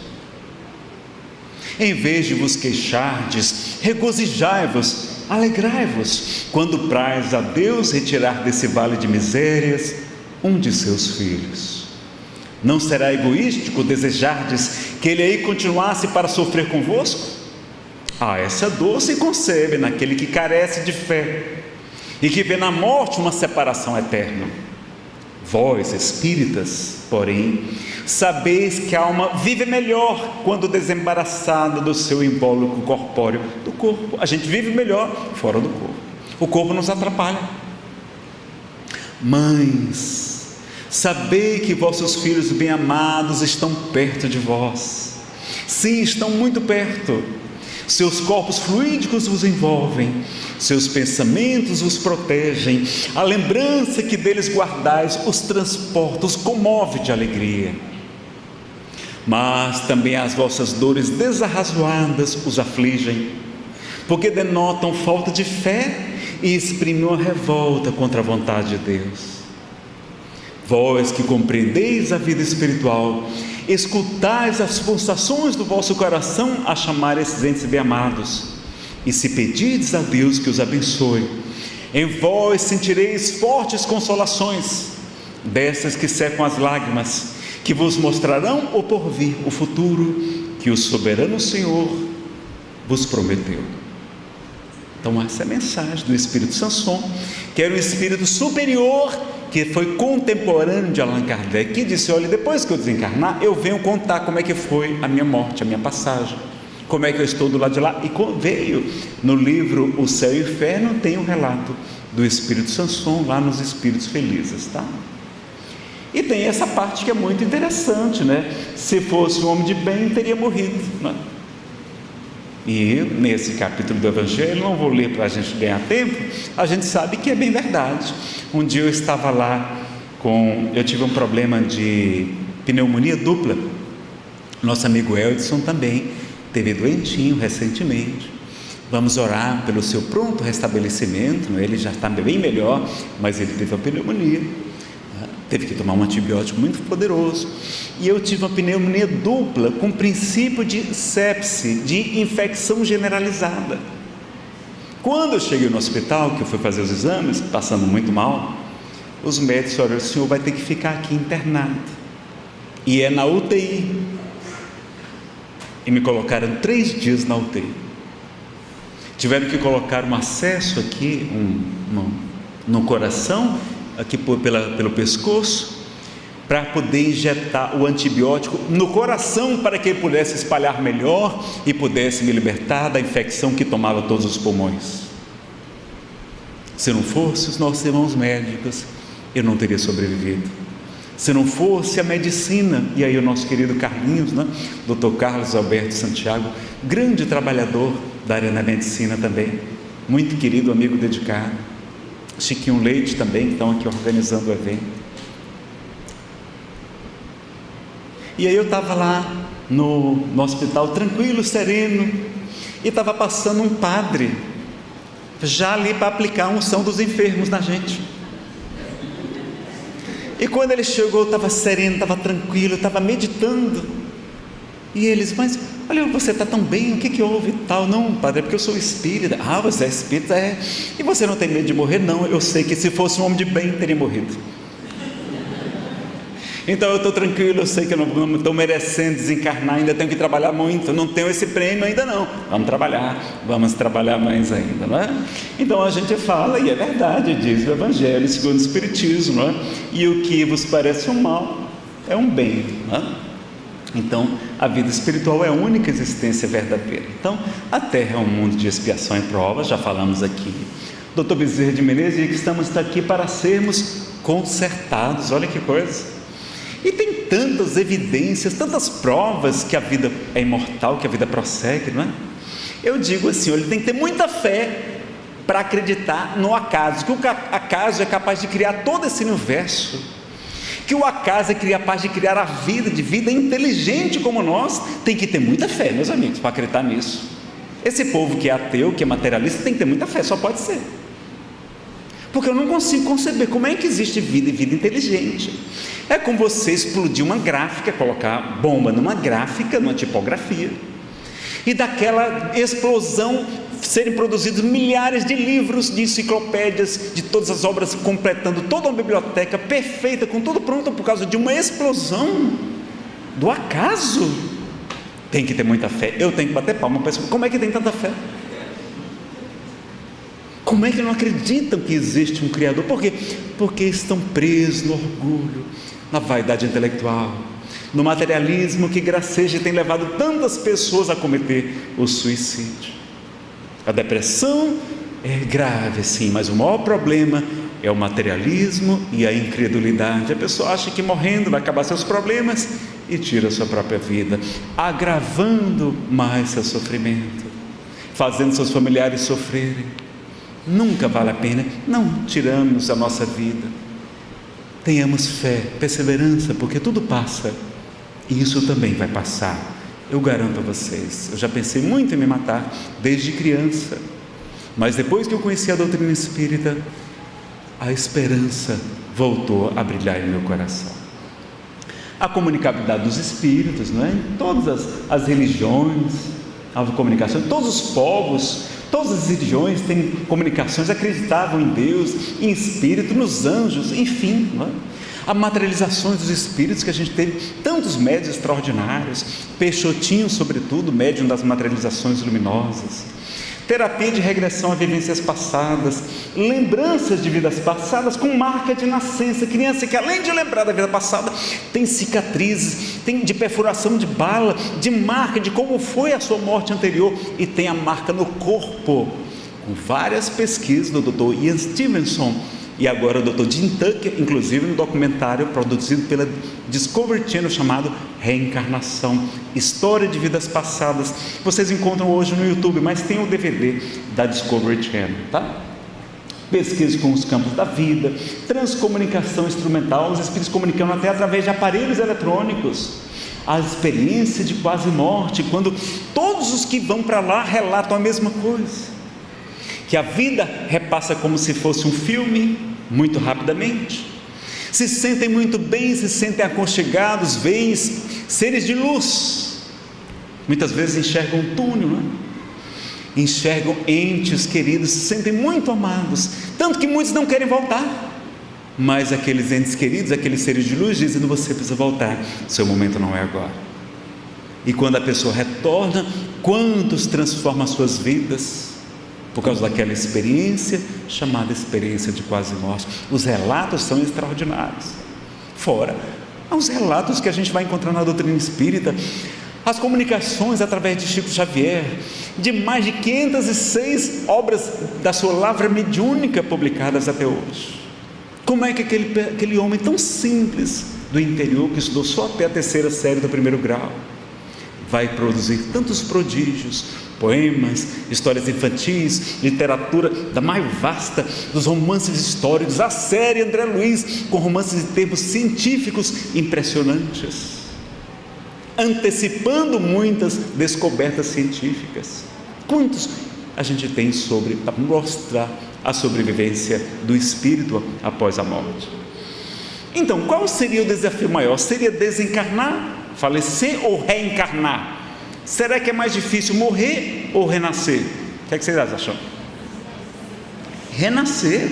Speaker 1: Em vez de vos queixardes, regozijai-vos, alegrai-vos, quando praz a Deus retirar desse vale de misérias um de seus filhos. Não será egoístico desejardes que ele aí continuasse para sofrer convosco? Essa dor se concebe naquele que carece de fé e que vê na morte uma separação eterna. Vós, espíritas, porém, sabeis que a alma vive melhor quando desembaraçada do seu invólucro corpóreo, do corpo. A gente vive melhor fora do corpo. O corpo nos atrapalha. Mães, sabei que vossos filhos bem-amados estão perto de vós. Sim, estão muito perto. Seus corpos fluídicos vos envolvem, seus pensamentos vos protegem, a lembrança que deles guardais os transporta, os comove de alegria. Mas também as vossas dores desarrazoadas os afligem, porque denotam falta de fé e exprimem uma revolta contra a vontade de Deus. Vós que compreendeis a vida espiritual, escutais as pulsações do vosso coração a chamar esses entes bem-amados, e se pedirdes a Deus que os abençoe, em vós sentireis fortes consolações, dessas que secam as lágrimas, que vos mostrarão o porvir, o futuro que o soberano Senhor vos prometeu. Então essa é a mensagem do Espírito Sanson, que era um espírito superior, que foi contemporâneo de Allan Kardec, que disse: olha, depois que eu desencarnar, eu venho contar como é que foi a minha morte, a minha passagem, como é que eu estou do lado de lá. E veio no livro O Céu e o Inferno, tem o relato do Espírito Sanson lá nos Espíritos Felizes, tá? E tem essa parte que é muito interessante, né? Se fosse um homem de bem, teria morrido, né? E nesse capítulo do Evangelho, não vou ler para a gente ganhar tempo, a gente sabe que é bem verdade. Um dia eu estava lá eu tive um problema de pneumonia dupla. Nosso amigo Eldson também teve doentinho recentemente. Vamos orar pelo seu pronto restabelecimento. Ele já está bem melhor, mas ele teve a pneumonia. Teve que tomar um antibiótico muito poderoso. E eu tive uma pneumonia dupla com princípio de sepse, de infecção generalizada. Quando eu cheguei no hospital, que eu fui fazer os exames, passando muito mal, os médicos falaram: o senhor vai ter que ficar aqui internado. E é na UTI. E me colocaram 3 dias na UTI. Tiveram que colocar um acesso aqui, no coração, aqui pelo pescoço, para poder injetar o antibiótico no coração, para que ele pudesse espalhar melhor e pudesse me libertar da infecção que tomava todos os pulmões. Se não fosse os nossos irmãos médicos, eu não teria sobrevivido. Se não fosse a medicina, e aí o nosso querido Carlinhos, Dr. Carlos Alberto Santiago, grande trabalhador da área da medicina também, muito querido, amigo dedicado, Chiquinho Leite também, que estão aqui organizando o evento. E aí eu estava lá no hospital, tranquilo, sereno, e estava passando um padre, já ali para aplicar a unção dos enfermos na gente. E quando ele chegou, eu estava sereno, estava tranquilo, estava meditando. E eles: mas olha, você está tão bem, o que houve e tal? Não, padre, é porque eu sou espírita. Ah, você é espírita? É. E você não tem medo de morrer? Não, eu sei que se fosse um homem de bem, teria morrido. Então eu estou tranquilo, eu sei que eu não estou merecendo desencarnar, ainda tenho que trabalhar muito, não tenho esse prêmio ainda não. Vamos trabalhar mais ainda, não é? Então a gente fala, e é verdade, diz o Evangelho segundo o Espiritismo, não é? E o que vos parece um mal é um bem, não é? Então a vida espiritual é a única existência verdadeira. Então a Terra é um mundo de expiação e prova, já falamos aqui. Dr. Bezerra de Menezes diz que estamos aqui para sermos consertados. Olha que coisa! E tem tantas evidências, tantas provas que a vida é imortal, que a vida prossegue, não é? Eu digo assim, ele tem que ter muita fé para acreditar no acaso, que o acaso é capaz de criar todo esse universo, que o acaso é capaz de criar a vida, de vida inteligente como nós. Tem que ter muita fé, meus amigos, para acreditar nisso. Esse povo que é ateu, que é materialista, tem que ter muita fé, só pode ser. Porque eu não consigo conceber como é que existe vida e vida inteligente. É como você explodir uma gráfica, colocar bomba numa gráfica, numa tipografia, e daquela explosão serem produzidos milhares de livros, de enciclopédias, de todas as obras, completando toda uma biblioteca perfeita, com tudo pronto por causa de uma explosão do acaso. Tem que ter muita fé. Eu tenho que bater palma para isso. Como é que tem tanta fé? Como é que não acreditam que existe um Criador? Por quê? Porque estão presos no orgulho, na vaidade intelectual, no materialismo que graceja e tem levado tantas pessoas a cometer o suicídio. A depressão é grave, sim, mas o maior problema é o materialismo e a incredulidade. A pessoa acha que morrendo vai acabar seus problemas e tira a sua própria vida, agravando mais seu sofrimento, fazendo seus familiares sofrerem. Nunca vale a pena. Não tiramos a nossa vida. Tenhamos fé, perseverança, porque tudo passa e isso também vai passar. Eu garanto a vocês, eu já pensei muito em me matar desde criança, mas depois que eu conheci a doutrina espírita, a esperança voltou a brilhar em meu coração. A comunicabilidade dos espíritos, não é? Em todas as religiões, a comunicação, em todos os povos, todas as religiões têm comunicações, acreditavam em Deus, em espírito, nos anjos, enfim, não é? Há materializações dos espíritos que a gente teve, tantos médiuns extraordinários, Peixotinho sobretudo, médium das materializações luminosas, terapia de regressão a vivências passadas, lembranças de vidas passadas com marca de nascença, criança que além de lembrar da vida passada, tem cicatrizes, tem de perfuração de bala, de marca de como foi a sua morte anterior, e tem a marca no corpo, com várias pesquisas do Dr. Ian Stevenson, e agora o Dr. Jim Tucker, inclusive no documentário produzido pela Discovery Channel chamado Reencarnação, História de Vidas Passadas. Vocês encontram hoje no YouTube, mas tem o DVD da Discovery Channel, tá? Pesquisa com os campos da vida, transcomunicação instrumental, os espíritos comunicando até através de aparelhos eletrônicos, a experiência de quase morte, quando todos os que vão para lá relatam a mesma coisa, que a vida repassa como se fosse um filme, muito rapidamente. se sentem muito bem, se sentem aconchegados, veem seres de luz, muitas vezes enxergam um túnel, não é? Enxergam entes queridos, se sentem muito amados, tanto que muitos não querem voltar, mas aqueles entes queridos, aqueles seres de luz dizem: você precisa voltar, seu momento não é agora. E quando a pessoa retorna, quantos transformam as suas vidas por causa daquela experiência chamada experiência de quase morte. Os relatos são extraordinários, fora os relatos que a gente vai encontrar na doutrina espírita, as comunicações através de Chico Xavier, de mais de 506 obras da sua lavra mediúnica publicadas até hoje. Como é que aquele homem tão simples do interior, que estudou só até a 3ª série do 1º grau, vai produzir tantos prodígios, poemas, histórias infantis, literatura da mais vasta, dos romances históricos, a série André Luiz, com romances de termos científicos impressionantes, antecipando muitas descobertas científicas. Quantos a gente tem sobre para mostrar a sobrevivência do espírito após a morte? Então, qual seria o desafio maior? Seria desencarnar, falecer ou reencarnar? Será que é mais difícil morrer ou renascer? O que é que vocês acham? Renascer.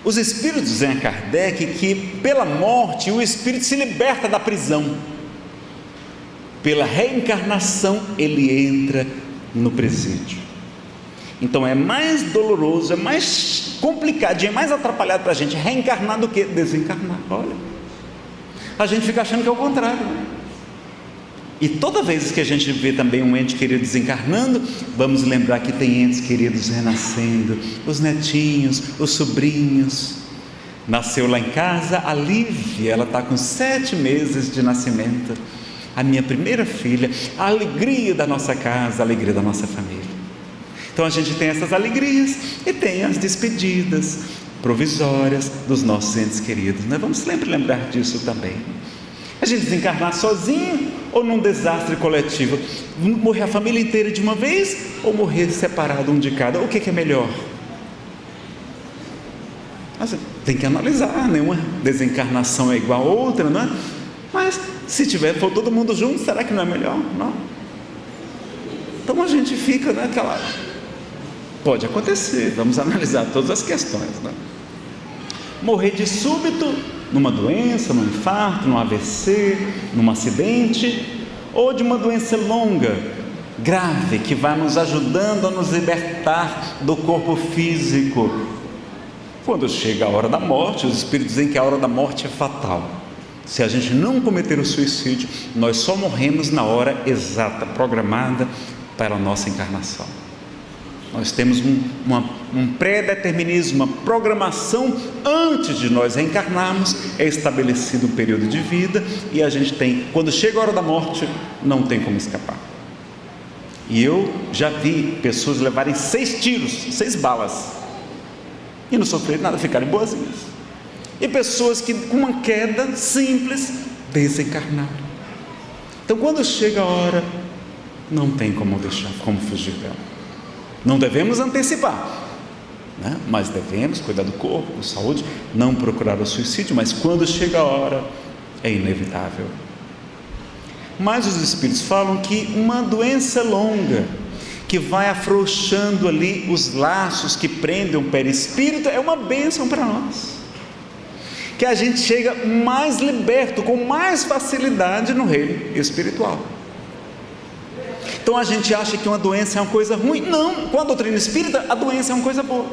Speaker 1: Os espíritos dizem a Kardec que pela morte o espírito se liberta da prisão, pela reencarnação ele entra no presídio. Então é mais doloroso, é mais complicado, é mais atrapalhado para a gente reencarnar do que desencarnar. Olha, a gente fica achando que é o contrário, né? E toda vez que a gente vê também um ente querido desencarnando, vamos lembrar que tem entes queridos renascendo, os netinhos, os sobrinhos. Nasceu lá em casa a Lívia, ela está com 7 meses de nascimento, a minha primeira filha, a alegria da nossa casa, a alegria da nossa família. Então a gente tem essas alegrias e tem as despedidas provisórias dos nossos entes queridos, né? Vamos sempre lembrar disso também. A gente desencarnar sozinho ou num desastre coletivo? Morrer a família inteira de uma vez ou morrer separado um de cada? O que é melhor? Tem que analisar, nenhuma desencarnação é igual a outra, não é? Mas se for todo mundo junto, será que não é melhor? Não. Então a gente fica naquela... Pode acontecer, vamos analisar todas as questões, né? Morrer de súbito, numa doença, num infarto, num AVC, num acidente, ou de uma doença longa, grave, que vai nos ajudando a nos libertar do corpo físico. Quando chega a hora da morte, os espíritos dizem que a hora da morte é fatal. Se a gente não cometer o suicídio, nós só morremos na hora exata, programada para a nossa encarnação. Nós temos um pré-determinismo, uma programação antes de nós reencarnarmos, é estabelecido um período de vida e a gente tem, quando chega a hora da morte, não tem como escapar. E eu já vi pessoas levarem 6 tiros, 6 balas e não sofrerem nada, ficarem boazinhas. E pessoas que com uma queda simples desencarnaram. Então quando chega a hora, não tem como fugir dela. Não devemos antecipar, né? Mas devemos cuidar do corpo, da saúde, não procurar o suicídio, mas quando chega a hora, é inevitável. Mas os espíritos falam que uma doença longa, que vai afrouxando ali os laços que prendem o perispírito, é uma bênção para nós, que a gente chega mais liberto, com mais facilidade no reino espiritual. Então a gente acha que uma doença é uma coisa ruim. Não, com a doutrina espírita, a doença é uma coisa boa.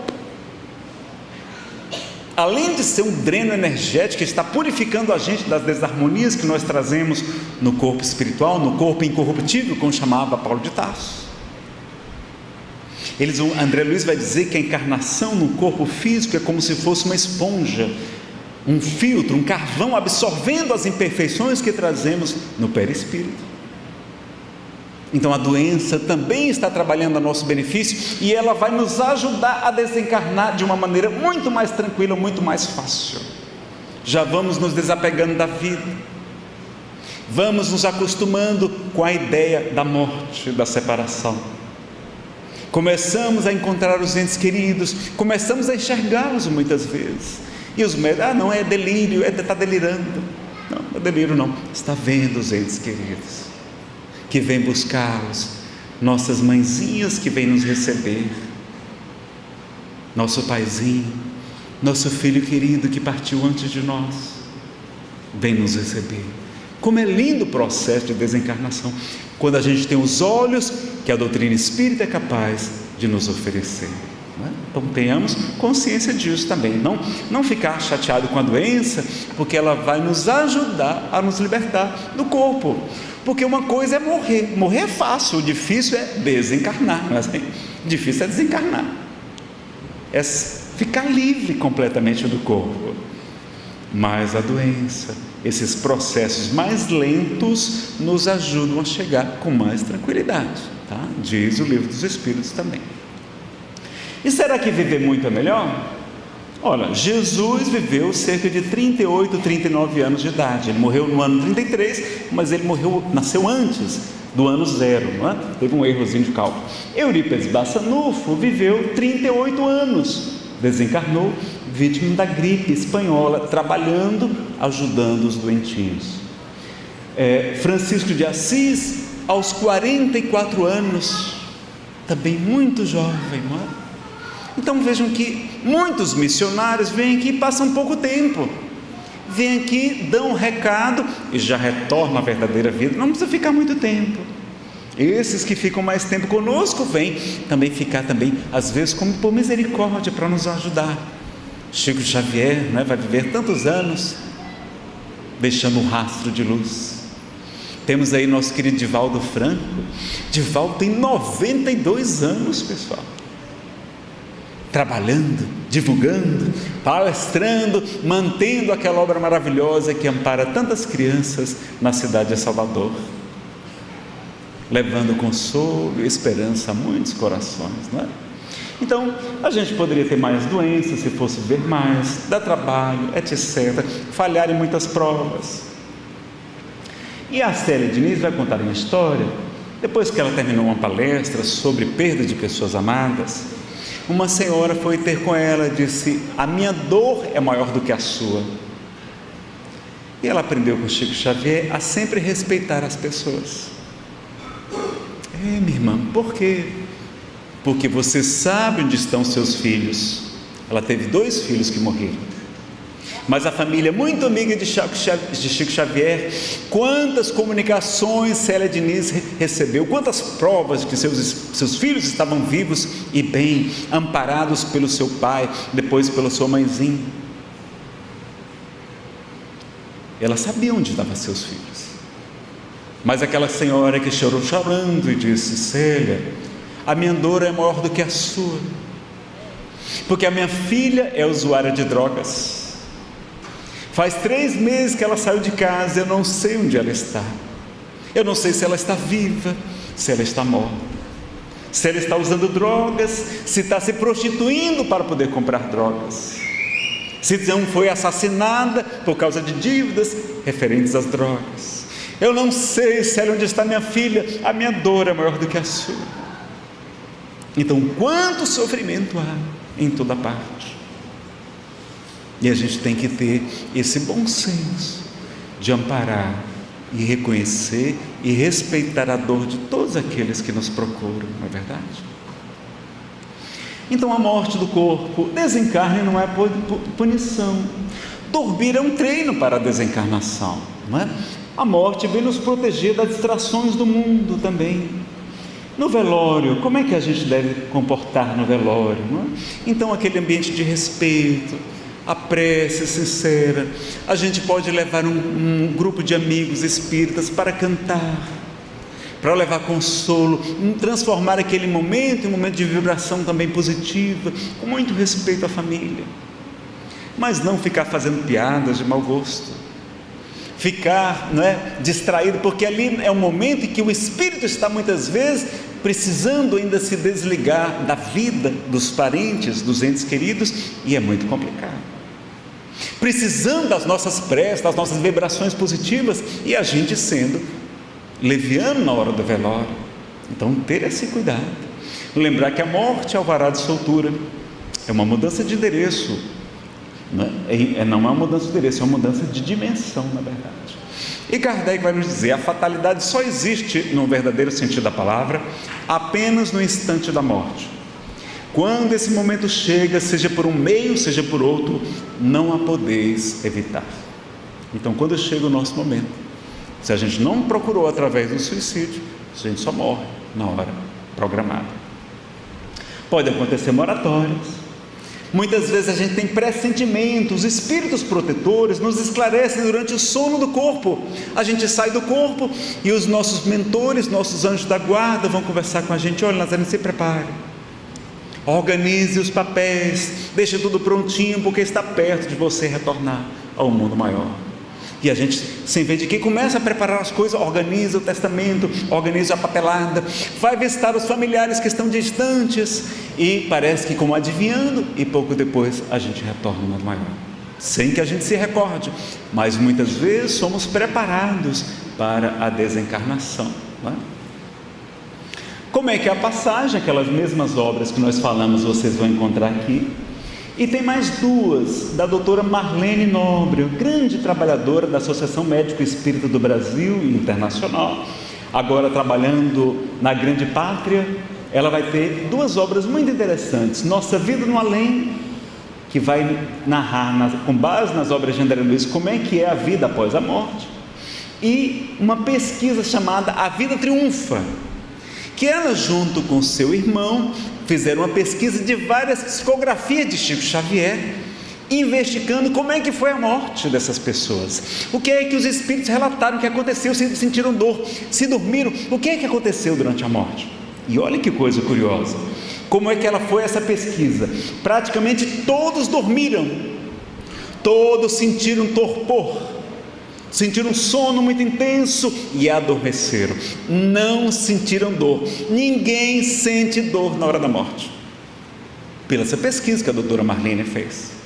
Speaker 1: Além de ser um dreno energético que está purificando a gente das desarmonias que nós trazemos no corpo espiritual, no corpo incorruptível, como chamava Paulo de Tarso. André Luiz vai dizer que a encarnação no corpo físico é como se fosse uma esponja, um filtro, um carvão absorvendo as imperfeições que trazemos no perispírito. Então a doença também está trabalhando a nosso benefício e ela vai nos ajudar a desencarnar de uma maneira muito mais tranquila, muito mais fácil. Já vamos nos desapegando da vida, vamos nos acostumando com a ideia da morte, da separação. Começamos a encontrar os entes queridos, começamos a enxergá-los muitas vezes E os médicos, não, é delírio, está delirando. Não, não é delírio não, está vendo os entes queridos, que vêm buscá-los, nossas mãezinhas que vêm nos receber, nosso paizinho, nosso filho querido que partiu antes de nós, vem nos receber. Como é lindo o processo de desencarnação, quando a gente tem os olhos que a doutrina espírita é capaz de nos oferecer. Então tenhamos consciência disso também, não ficar chateado com a doença, porque ela vai nos ajudar a nos libertar do corpo, porque uma coisa é morrer é fácil, o difícil é desencarnar, mas difícil é desencarnar, é ficar livre completamente do corpo. Mas a doença, esses processos mais lentos nos ajudam a chegar com mais tranquilidade, tá? Diz o Livro dos Espíritos também. E será que viver muito é melhor? Olha, Jesus viveu cerca de 38, 39 anos de idade. Ele morreu no ano 33, mas ele nasceu antes do ano 0, não é? Teve um errozinho de cálculo. Eurípides Bassanufo viveu 38 anos, desencarnou, vítima da gripe espanhola, trabalhando, ajudando os doentinhos. Francisco de Assis, aos 44 anos, também muito jovem, não é? Então vejam que muitos missionários vêm aqui e passam pouco tempo, vêm aqui, dão um recado e já retornam à verdadeira vida, não precisa ficar muito tempo. Esses que ficam mais tempo conosco vêm também ficar também, às vezes como por misericórdia, para nos ajudar. Chico Xavier, né, vai viver tantos anos, deixando um rastro de luz. Temos aí nosso querido Divaldo Franco. Divaldo tem 92 anos, pessoal, trabalhando, divulgando, palestrando, mantendo aquela obra maravilhosa que ampara tantas crianças na cidade de Salvador, levando consolo e esperança a muitos corações, não é? Então, a gente poderia ter mais doenças se fosse ver mais, dar trabalho, etc., falhar em muitas provas. E a Célia Diniz vai contar uma história, depois que ela terminou uma palestra sobre perda de pessoas amadas. Uma senhora foi ter com ela e disse: a minha dor é maior do que a sua. E ela aprendeu com Chico Xavier a sempre respeitar as pessoas. Minha irmã, por quê? Porque você sabe onde estão seus filhos. Ela teve 2 filhos que morreram, mas a família muito amiga de Chico Xavier, quantas comunicações Célia Diniz recebeu, quantas provas de que seus filhos estavam vivos e bem, amparados pelo seu pai, depois pela sua mãezinha. Ela sabia onde estavam seus filhos, mas aquela senhora que chorou chorando e disse: Célia, a minha dor é maior do que a sua, porque a minha filha é usuária de drogas. Faz 3 meses que ela saiu de casa, eu não sei onde ela está. Eu não sei se ela está viva, se ela está morta, se ela está usando drogas, se está se prostituindo para poder comprar drogas, se não foi assassinada por causa de dívidas referentes às drogas. Eu não sei, Célia, onde está minha filha, a minha dor é maior do que a sua. Então, quanto sofrimento há em toda parte. E a gente tem que ter esse bom senso de amparar e reconhecer e respeitar a dor de todos aqueles que nos procuram, não é verdade? Então, a morte do corpo, desencarne não é punição. Dormir é um treino para a desencarnação, não é? A morte vem nos proteger das distrações do mundo também. No velório, como é que a gente deve comportar no velório, não é? Então, aquele ambiente de respeito, a prece sincera. A gente pode levar um grupo de amigos espíritas para cantar, para levar consolo, transformar aquele momento em um momento de vibração também positiva, com muito respeito à família, mas não ficar fazendo piadas de mau gosto, ficar, não é, distraído, porque ali é um momento em que o espírito está muitas vezes precisando ainda se desligar da vida dos parentes, dos entes queridos, e é muito complicado, precisando das nossas preces, das nossas vibrações positivas, e a gente sendo leviano na hora do velório. Então, ter esse cuidado, lembrar que a morte é alvará de soltura, é uma mudança de endereço, Não é uma mudança de endereço, é uma mudança de dimensão, na verdade. E Kardec vai nos dizer: a fatalidade só existe, no verdadeiro sentido da palavra, apenas no instante da morte. Quando esse momento chega, seja por um meio, seja por outro, não a podeis evitar. Então, quando chega o nosso momento, se a gente não procurou através do suicídio, a gente só morre na hora programada. Pode acontecer moratórias. Muitas vezes a gente tem pressentimentos, espíritos protetores nos esclarecem durante o sono do corpo. A gente sai do corpo e os nossos mentores, nossos anjos da guarda vão conversar com a gente: olha, Nazareno, se prepare, organize os papéis, deixe tudo prontinho, porque está perto de você retornar ao mundo maior. E a gente, sem ver de que, começa a preparar as coisas, organiza o testamento, organiza a papelada, vai visitar os familiares que estão distantes, e parece que como adivinhando, e pouco depois a gente retorna ao mundo maior, sem que a gente se recorde, mas muitas vezes somos preparados para a desencarnação, não é? Como é que é a passagem? Aquelas mesmas obras que nós falamos, vocês vão encontrar aqui. E tem mais duas, da doutora Marlene Nobre, grande trabalhadora da Associação Médico Espírita do Brasil e Internacional, agora trabalhando na Grande Pátria. Ela vai ter duas obras muito interessantes: Nossa Vida no Além, que vai narrar, com base nas obras de André Luiz, como é que é a vida após a morte, e uma pesquisa chamada A Vida Triunfa, que ela, junto com seu irmão, fizeram uma pesquisa de várias psicografias de Chico Xavier, investigando como é que foi a morte dessas pessoas, o que é que os espíritos relataram que aconteceu, se sentiram dor, se dormiram, o que é que aconteceu durante a morte. E olha que coisa curiosa, como é que ela foi essa pesquisa. Praticamente todos dormiram, todos sentiram torpor, sentiram um sono muito intenso e adormeceram, não sentiram dor. Ninguém sente dor na hora da morte, pela essa pesquisa que a doutora Marlene fez.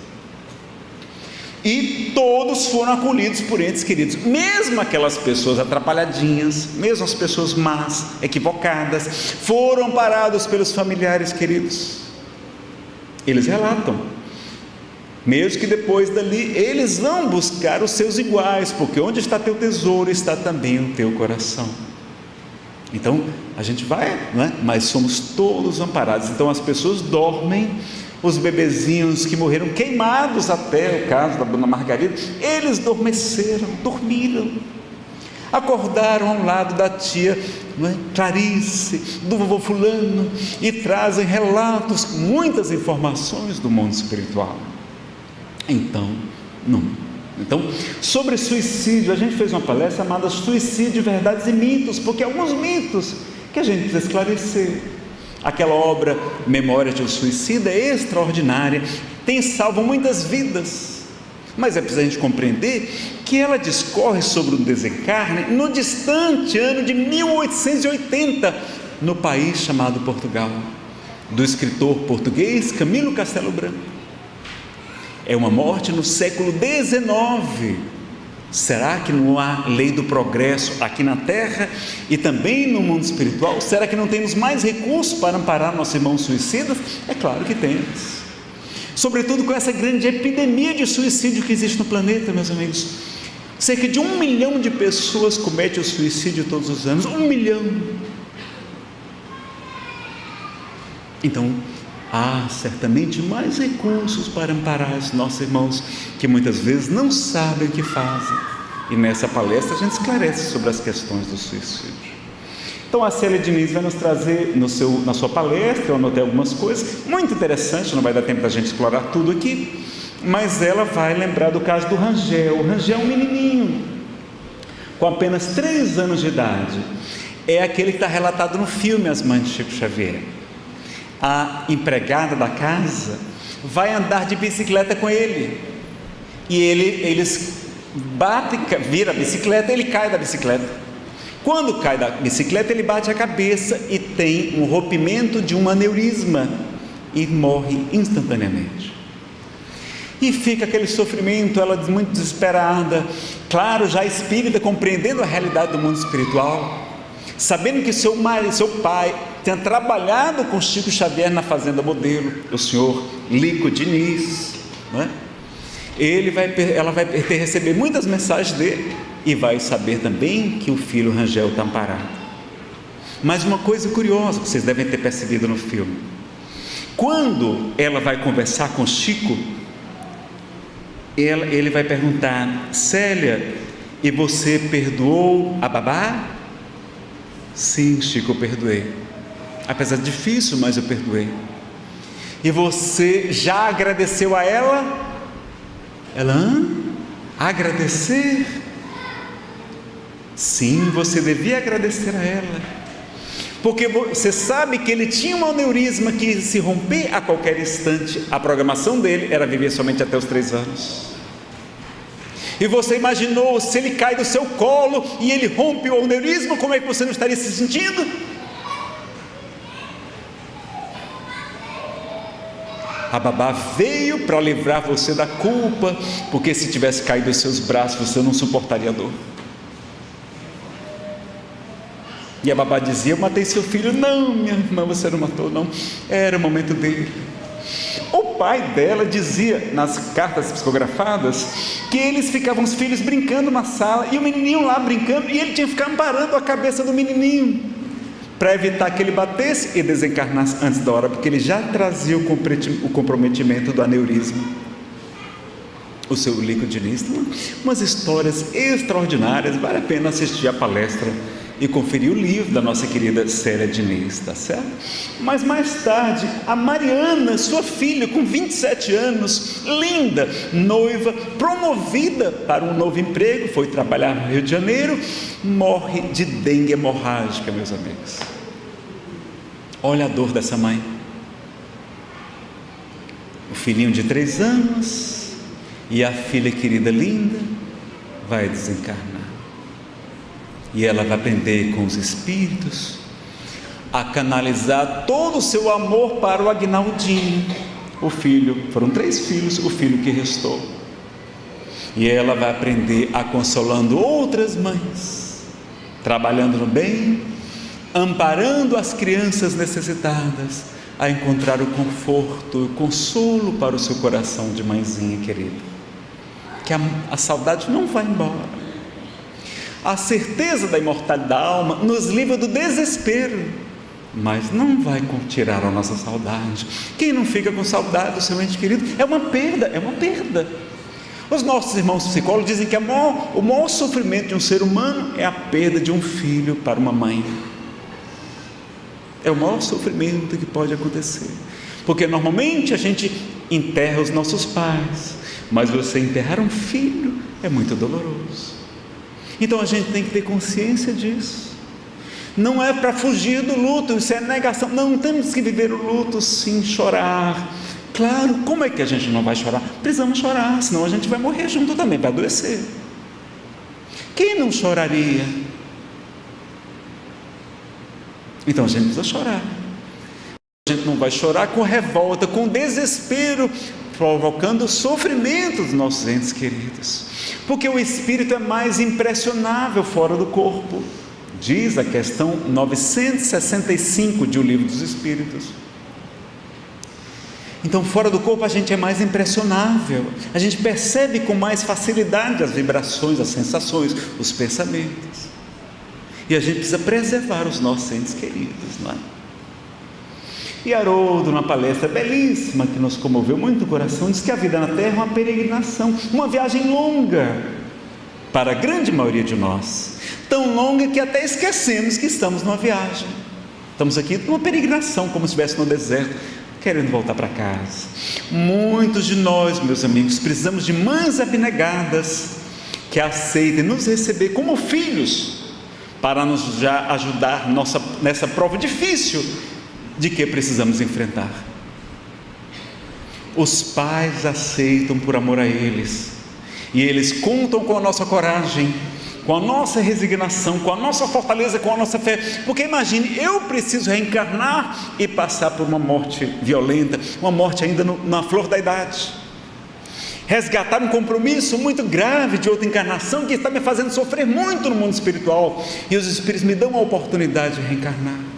Speaker 1: E todos foram acolhidos por entes queridos, mesmo aquelas pessoas atrapalhadinhas, mesmo as pessoas más, equivocadas, foram amparados pelos familiares queridos. Eles relatam, mesmo que depois dali eles vão buscar os seus iguais, porque onde está teu tesouro está também o teu coração. Então a gente vai, não é? Mas somos todos amparados. Então as pessoas dormem, os bebezinhos que morreram queimados, até o caso da dona Margarida, eles dormeceram, dormiram, acordaram ao lado da tia, não é? Clarice, do vovô fulano, e trazem relatos, muitas informações do mundo espiritual. Então, sobre suicídio, a gente fez uma palestra chamada Suicídio, Verdades e Mitos, porque alguns mitos que a gente precisa esclarecer. Aquela obra Memória de um Suicida é extraordinária, tem salvo muitas vidas, mas é preciso a gente compreender que ela discorre sobre um desencarne no distante ano de 1880, no país chamado Portugal, do escritor português Camilo Castelo Branco. É uma morte no século XIX. Será que não há lei do progresso aqui na Terra e também no mundo espiritual? Será que não temos mais recursos para amparar nossos irmãos suicidas? É claro que temos, sobretudo com essa grande epidemia de suicídio que existe no planeta, meus amigos. Cerca de 1 milhão de pessoas cometem o suicídio todos os anos. 1 milhão. Então há certamente mais recursos para amparar os nossos irmãos que muitas vezes não sabem o que fazem, e nessa palestra a gente esclarece sobre as questões do suicídio. Então a Célia Diniz vai nos trazer na sua palestra, eu anotei algumas coisas muito interessantes, não vai dar tempo da gente explorar tudo aqui, mas ela vai lembrar do caso do Rangel. O Rangel é um menininho com apenas 3 anos de idade, é aquele que está relatado no filme As Mães de Chico Xavier. A empregada da casa vai andar de bicicleta com ele, e eles batem, vira a bicicleta, ele cai da bicicleta. Quando cai da bicicleta, ele bate a cabeça e tem um rompimento de um aneurisma e morre instantaneamente. E fica aquele sofrimento, ela muito desesperada, claro, já espírita, compreendendo a realidade do mundo espiritual, sabendo que seu pai tinha trabalhado com Chico Xavier na Fazenda Modelo, o senhor Lico Diniz, não é? ela vai receber muitas mensagens dele e vai saber também que o filho Rangel está amparado. Mas uma coisa curiosa que vocês devem ter percebido no filme: quando ela vai conversar com Chico, ele vai perguntar: Célia, e você perdoou a babá? Sim, Chico, eu perdoei. Apesar de difícil, mas eu perdoei. E você já agradeceu a ela? Ela, agradecer? Sim, você devia agradecer a ela, porque você sabe que ele tinha um aneurisma que, se romper a qualquer instante, a programação dele era viver somente até os 3 anos. E você imaginou, se ele cai do seu colo e ele rompe o aneurisma, como é que você não estaria se sentindo? A babá veio para livrar você da culpa, porque se tivesse caído em seus braços, você não suportaria a dor. E a babá dizia: eu matei seu filho. Não, minha irmã, você não matou, não, era o momento dele. O pai dela dizia nas cartas psicografadas que eles ficavam, os filhos, brincando na sala, e o menininho lá brincando, e ele tinha que ficar amparando a cabeça do menininho, para evitar que ele batesse e desencarnasse antes da hora, porque ele já trazia o comprometimento do aneurisma. O seu Lico Diniz tem umas histórias extraordinárias. Vale a pena assistir a palestra e conferir o livro da nossa querida Célia Diniz, tá certo? Mas mais tarde, a Mariana, sua filha, com 27 anos, linda, noiva, promovida para um novo emprego, foi trabalhar no Rio de Janeiro, morre de dengue hemorrágica, meus amigos. Olha a dor dessa mãe. O filhinho de 3 anos e a filha querida, linda, vai desencarnar. E ela vai aprender com os espíritos a canalizar todo o seu amor para o Aguinaldinho, o filho. Foram 3 filhos, o filho que restou. E ela vai aprender a consolando outras mães, trabalhando no bem, amparando as crianças necessitadas, a encontrar o conforto, o consolo para o seu coração de mãezinha querida. Que a saudade não vai embora. A certeza da imortalidade da alma nos livra do desespero, mas não vai tirar a nossa saudade. Quem não fica com saudade do seu ente querido é uma perda, é uma perda. Os nossos irmãos psicólogos dizem que o maior sofrimento de um ser humano é a perda de um filho para uma mãe. É o maior sofrimento que pode acontecer, porque normalmente a gente enterra os nossos pais, mas você enterrar um filho é muito doloroso. Então a gente tem que ter consciência disso. Não é para fugir do luto, isso é negação. Não, temos que viver o luto sim, chorar. Claro, como é que a gente não vai chorar? Precisamos chorar, senão a gente vai morrer junto também, vai adoecer. Quem não choraria? Então a gente precisa chorar. A gente não vai chorar com revolta, com desespero, provocando sofrimento dos nossos entes queridos, porque o espírito é mais impressionável fora do corpo, diz a questão 965 de O Livro dos Espíritos. Então fora do corpo a gente é mais impressionável, a gente percebe com mais facilidade as vibrações, as sensações, os pensamentos, e a gente precisa preservar os nossos entes queridos, não é? E Haroldo, numa palestra belíssima que nos comoveu muito o coração, diz que a vida na Terra é uma peregrinação, uma viagem longa para a grande maioria de nós, tão longa que até esquecemos que estamos numa viagem. Estamos aqui numa peregrinação, como se estivesse no deserto, querendo voltar para casa. Muitos de nós, meus amigos, precisamos de mães abnegadas que aceitem nos receber como filhos, para nos já ajudar nessa prova difícil de que precisamos enfrentar. Os pais aceitam por amor a eles, e eles contam com a nossa coragem, com a nossa resignação, com a nossa fortaleza, com a nossa fé, porque imagine, eu preciso reencarnar e passar por uma morte violenta, uma morte ainda na flor da idade, resgatar um compromisso muito grave de outra encarnação que está me fazendo sofrer muito no mundo espiritual, e os espíritos me dão a oportunidade de reencarnar.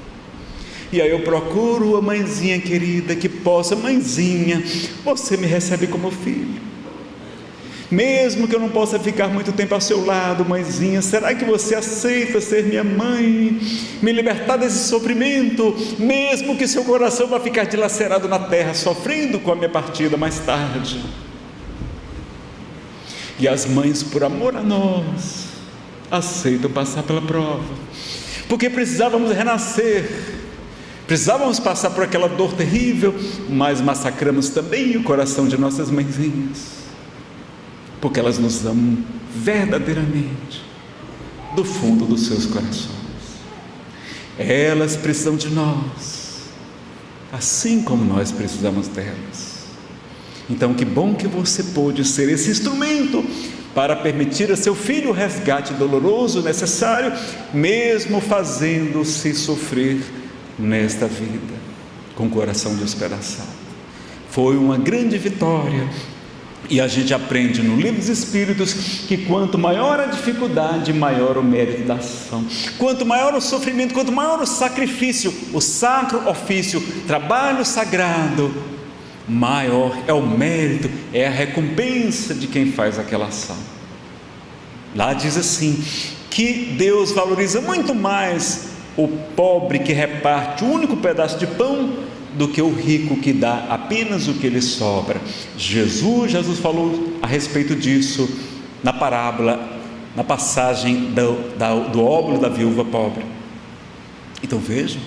Speaker 1: E aí eu procuro a mãezinha querida que possa: mãezinha, você me recebe como filho, mesmo que eu não possa ficar muito tempo ao seu lado, mãezinha, será que você aceita ser minha mãe, me libertar desse sofrimento, mesmo que seu coração vá ficar dilacerado na terra, sofrendo com a minha partida mais tarde? E as mães, por amor a nós, aceitam passar pela prova, porque precisávamos renascer, precisávamos passar por aquela dor terrível, mas massacramos também o coração de nossas mãezinhas, porque elas nos amam verdadeiramente, do fundo dos seus corações. Elas precisam de nós, assim como nós precisamos delas. Então, que bom que você pôde ser esse instrumento para permitir a seu filho o resgate doloroso necessário, mesmo fazendo-se sofrer nesta vida, com o coração despedaçado. Foi uma grande vitória, e a gente aprende no Livro dos Espíritos que quanto maior a dificuldade, maior o mérito da ação. Quanto maior o sofrimento, quanto maior o sacrifício, o sacro ofício, trabalho sagrado, maior é o mérito, é a recompensa de quem faz aquela ação. Lá diz assim, que Deus valoriza muito mais o pobre que reparte o único pedaço de pão do que o rico que dá apenas o que lhe sobra. Jesus falou a respeito disso na parábola, na passagem do óbolo da viúva pobre. Então vejam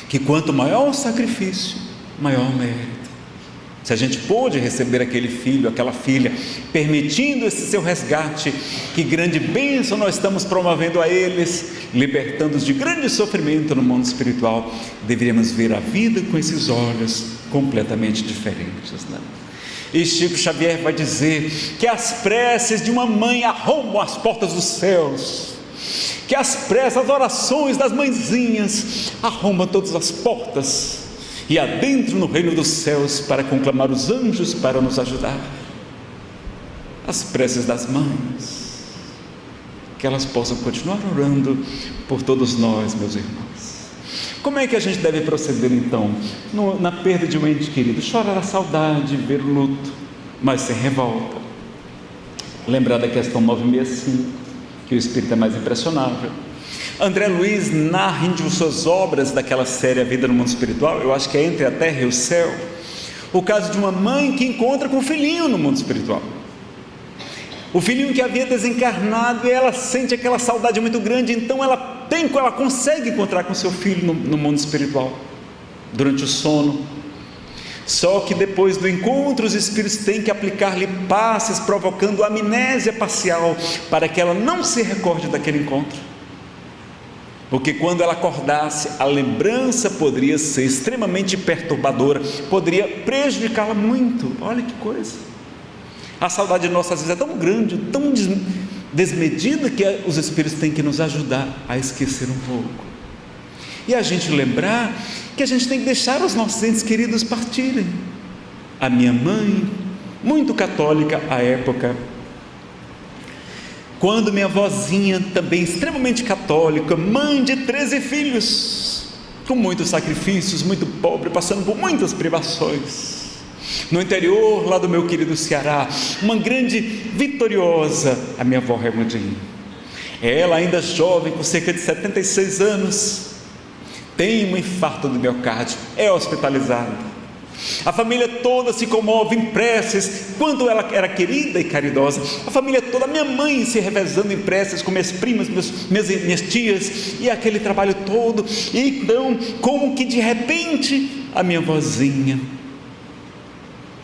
Speaker 1: que quanto maior o sacrifício, maior o mérito. Se a gente pôde receber aquele filho, aquela filha, permitindo esse seu resgate, que grande bênção nós estamos promovendo a eles, libertando-os de grande sofrimento no mundo espiritual. Deveríamos ver a vida com esses olhos completamente diferentes, né? E Chico Xavier vai dizer que as preces de uma mãe arrombam as portas dos céus, que as preces, as orações das mãezinhas arrombam todas as portas e adentro no reino dos céus para conclamar os anjos para nos ajudar. As preces das mães, que elas possam continuar orando por todos nós, meus irmãos. Como é que a gente deve proceder então na perda de um ente querido? Chorar a saudade, ver o luto, mas sem revolta. Lembrar da questão 965, que o espírito é mais impressionável. André Luiz narra em suas obras daquela série A Vida no Mundo Espiritual, eu acho que é Entre a Terra e o Céu, o caso de uma mãe que encontra com um filhinho no mundo espiritual. O filhinho que havia desencarnado, e ela sente aquela saudade muito grande, então ela consegue encontrar com seu filho no mundo espiritual, durante o sono. Só que depois do encontro, os espíritos têm que aplicar-lhe passes, provocando amnésia parcial, para que ela não se recorde daquele encontro. Porque quando ela acordasse, a lembrança poderia ser extremamente perturbadora, poderia prejudicá-la muito. Olha que coisa! A saudade nossa às vezes é tão grande, tão desmedida, que os espíritos têm que nos ajudar a esquecer um pouco. E a gente lembrar que a gente tem que deixar os nossos entes queridos partirem. A minha mãe, muito católica à época, quando minha avózinha, também extremamente católica, mãe de 13 filhos, com muitos sacrifícios, muito pobre, passando por muitas privações, no interior lá do meu querido Ceará, uma grande vitoriosa, a minha avó Raimundinha, ela ainda jovem, com cerca de 76 anos, tem um infarto do miocárdio, é hospitalizada. A família toda se comove em preces, quanto ela era querida e caridosa. A família toda, minha mãe se revezando em preces com minhas primas, minhas tias, e aquele trabalho todo. E então, como que de repente, a minha vozinha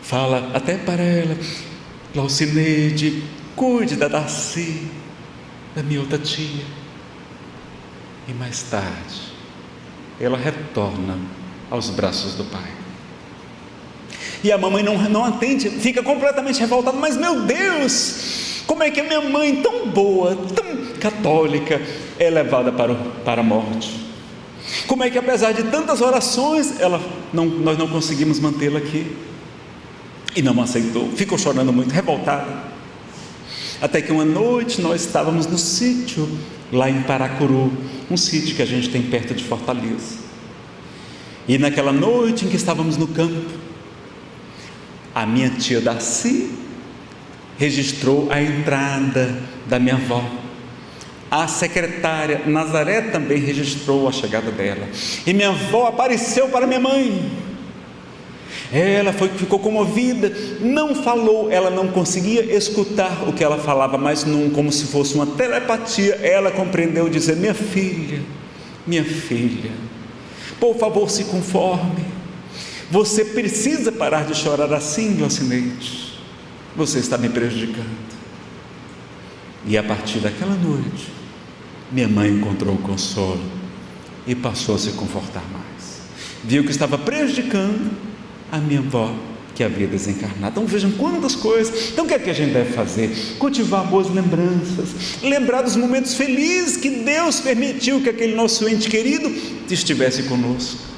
Speaker 1: fala até para ela: Laucineide, cuide da Darcy, da minha outra tia. E mais tarde, ela retorna aos braços do pai. E a mamãe não atende, fica completamente revoltada. Mas meu Deus, como é que a minha mãe, tão boa, tão católica, é levada para a morte? Como é que apesar de tantas orações, nós não conseguimos mantê-la aqui? E não aceitou, ficou chorando muito, revoltada. Até que uma noite nós estávamos no sítio, lá em Paracuru, um sítio que a gente tem perto de Fortaleza. E naquela noite em que estávamos no campo, a minha tia Darcy registrou a entrada da minha avó. A secretária Nazaré também registrou a chegada dela. E minha avó apareceu para minha mãe. Ela ficou comovida, não falou, ela não conseguia escutar o que ela falava, mas como se fosse uma telepatia, ela compreendeu dizer: minha filha, por favor, se conforme. Você precisa parar de chorar assim, Glaucineide. Você está me prejudicando. E a partir daquela noite, minha mãe encontrou o consolo e passou a se confortar mais. Viu que estava prejudicando a minha avó, que havia desencarnado. Então vejam quantas coisas. Então o que é que a gente deve fazer? Cultivar boas lembranças, lembrar dos momentos felizes que Deus permitiu que aquele nosso ente querido estivesse conosco,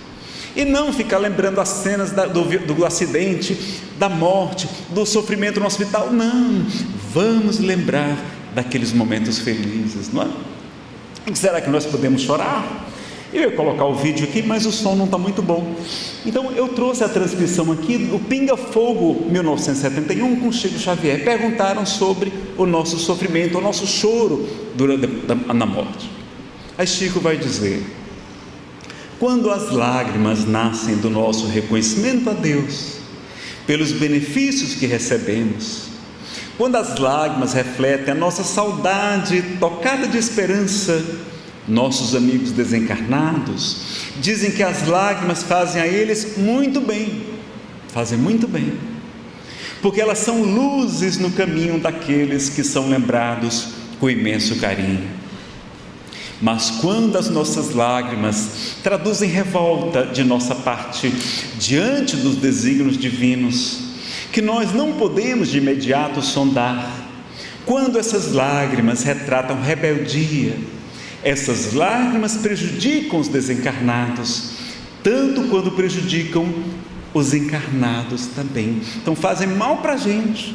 Speaker 1: e não ficar lembrando as cenas do acidente, da morte, do sofrimento no hospital. Não, vamos lembrar daqueles momentos felizes, não é? Será que nós podemos chorar? Eu ia colocar o vídeo aqui, mas o som não está muito bom. Então eu trouxe a transcrição aqui do Pinga Fogo 1971 com Chico Xavier. Perguntaram sobre o nosso sofrimento, o nosso choro na morte. Aí Chico vai dizer: quando as lágrimas nascem do nosso reconhecimento a Deus pelos benefícios que recebemos, quando as lágrimas refletem a nossa saudade tocada de esperança, nossos amigos desencarnados dizem que as lágrimas fazem a eles muito bem, porque elas são luzes no caminho daqueles que são lembrados com imenso carinho. Mas quando as nossas lágrimas traduzem revolta de nossa parte diante dos desígnios divinos, que nós não podemos de imediato sondar, quando essas lágrimas retratam rebeldia, essas lágrimas prejudicam os desencarnados, tanto quanto prejudicam os encarnados também. Então fazem mal para a gente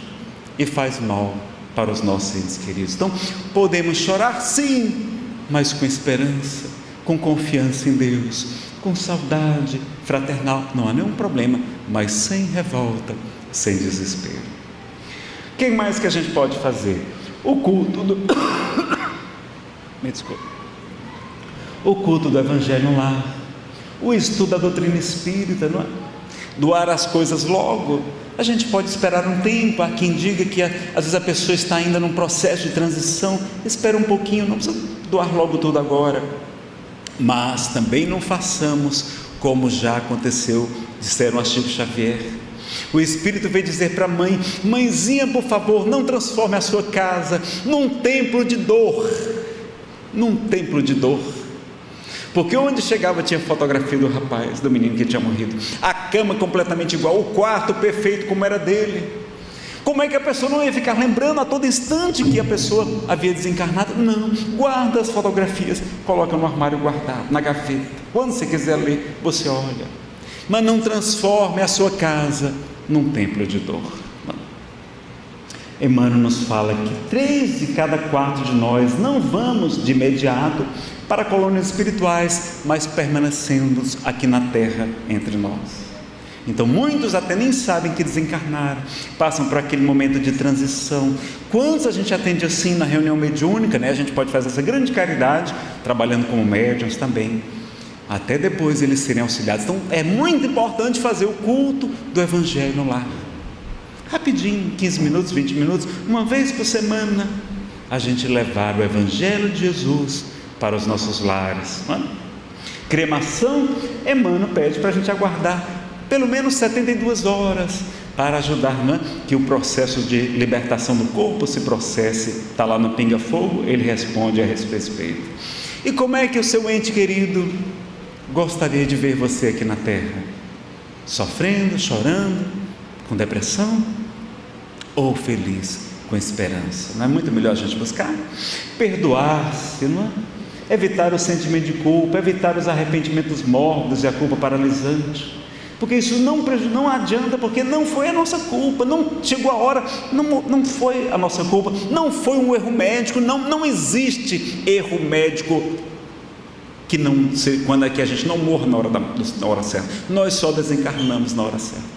Speaker 1: e faz mal para os nossos entes queridos. Então podemos chorar sim, mas com esperança, com confiança em Deus, com saudade fraternal, não há nenhum problema, mas sem revolta, sem desespero. O que mais que a gente pode fazer? O culto do me desculpe. O culto do Evangelho lá, o estudo da doutrina espírita, não é? Doar as coisas logo. A gente pode esperar um tempo. Há quem diga que às vezes a pessoa está ainda num processo de transição, espera um pouquinho, não precisa doar logo tudo agora. Mas também não façamos como já aconteceu, disseram a Chico Xavier. O Espírito veio dizer para a mãe: mãezinha, por favor, não transforme a sua casa num templo de dor, porque onde chegava tinha fotografia do rapaz, do menino que tinha morrido, a cama completamente igual, o quarto perfeito como era dele. Como é que a pessoa não ia ficar lembrando a todo instante que a pessoa havia desencarnado? Não, guarda as fotografias, coloca no armário guardado, na gaveta, quando você quiser ler, você olha, mas não transforme a sua casa num templo de dor. Emmanuel nos fala que 3 de cada 4 de nós não vamos de imediato para colônias espirituais, mas permanecendo aqui na terra entre nós. Então muitos até nem sabem que desencarnaram, passam por aquele momento de transição. Quantos a gente atende assim na reunião mediúnica, né? A gente pode fazer essa grande caridade, trabalhando como médiuns também, até depois eles serem auxiliados. Então é muito importante fazer o culto do Evangelho lá, rapidinho, 15 minutos, 20 minutos, uma vez por semana, a gente levar o Evangelho de Jesus para os nossos lares. Cremação, Emmanuel pede para a gente aguardar pelo menos 72 horas para ajudar, que o processo de libertação do corpo se processe. Está lá no Pinga Fogo, ele responde a esse respeito. E como é que o seu ente querido gostaria de ver você aqui na terra? Sofrendo, chorando, com depressão, ou feliz, com esperança? Não é muito melhor a gente buscar? Perdoar-se, não é? Evitar o sentimento de culpa, evitar os arrependimentos mórbidos e a culpa paralisante, porque isso não adianta, porque não foi a nossa culpa, não chegou a hora, não foi a nossa culpa, não foi um erro médico, não existe erro médico quando é que a gente não morre na hora certa, nós só desencarnamos na hora certa.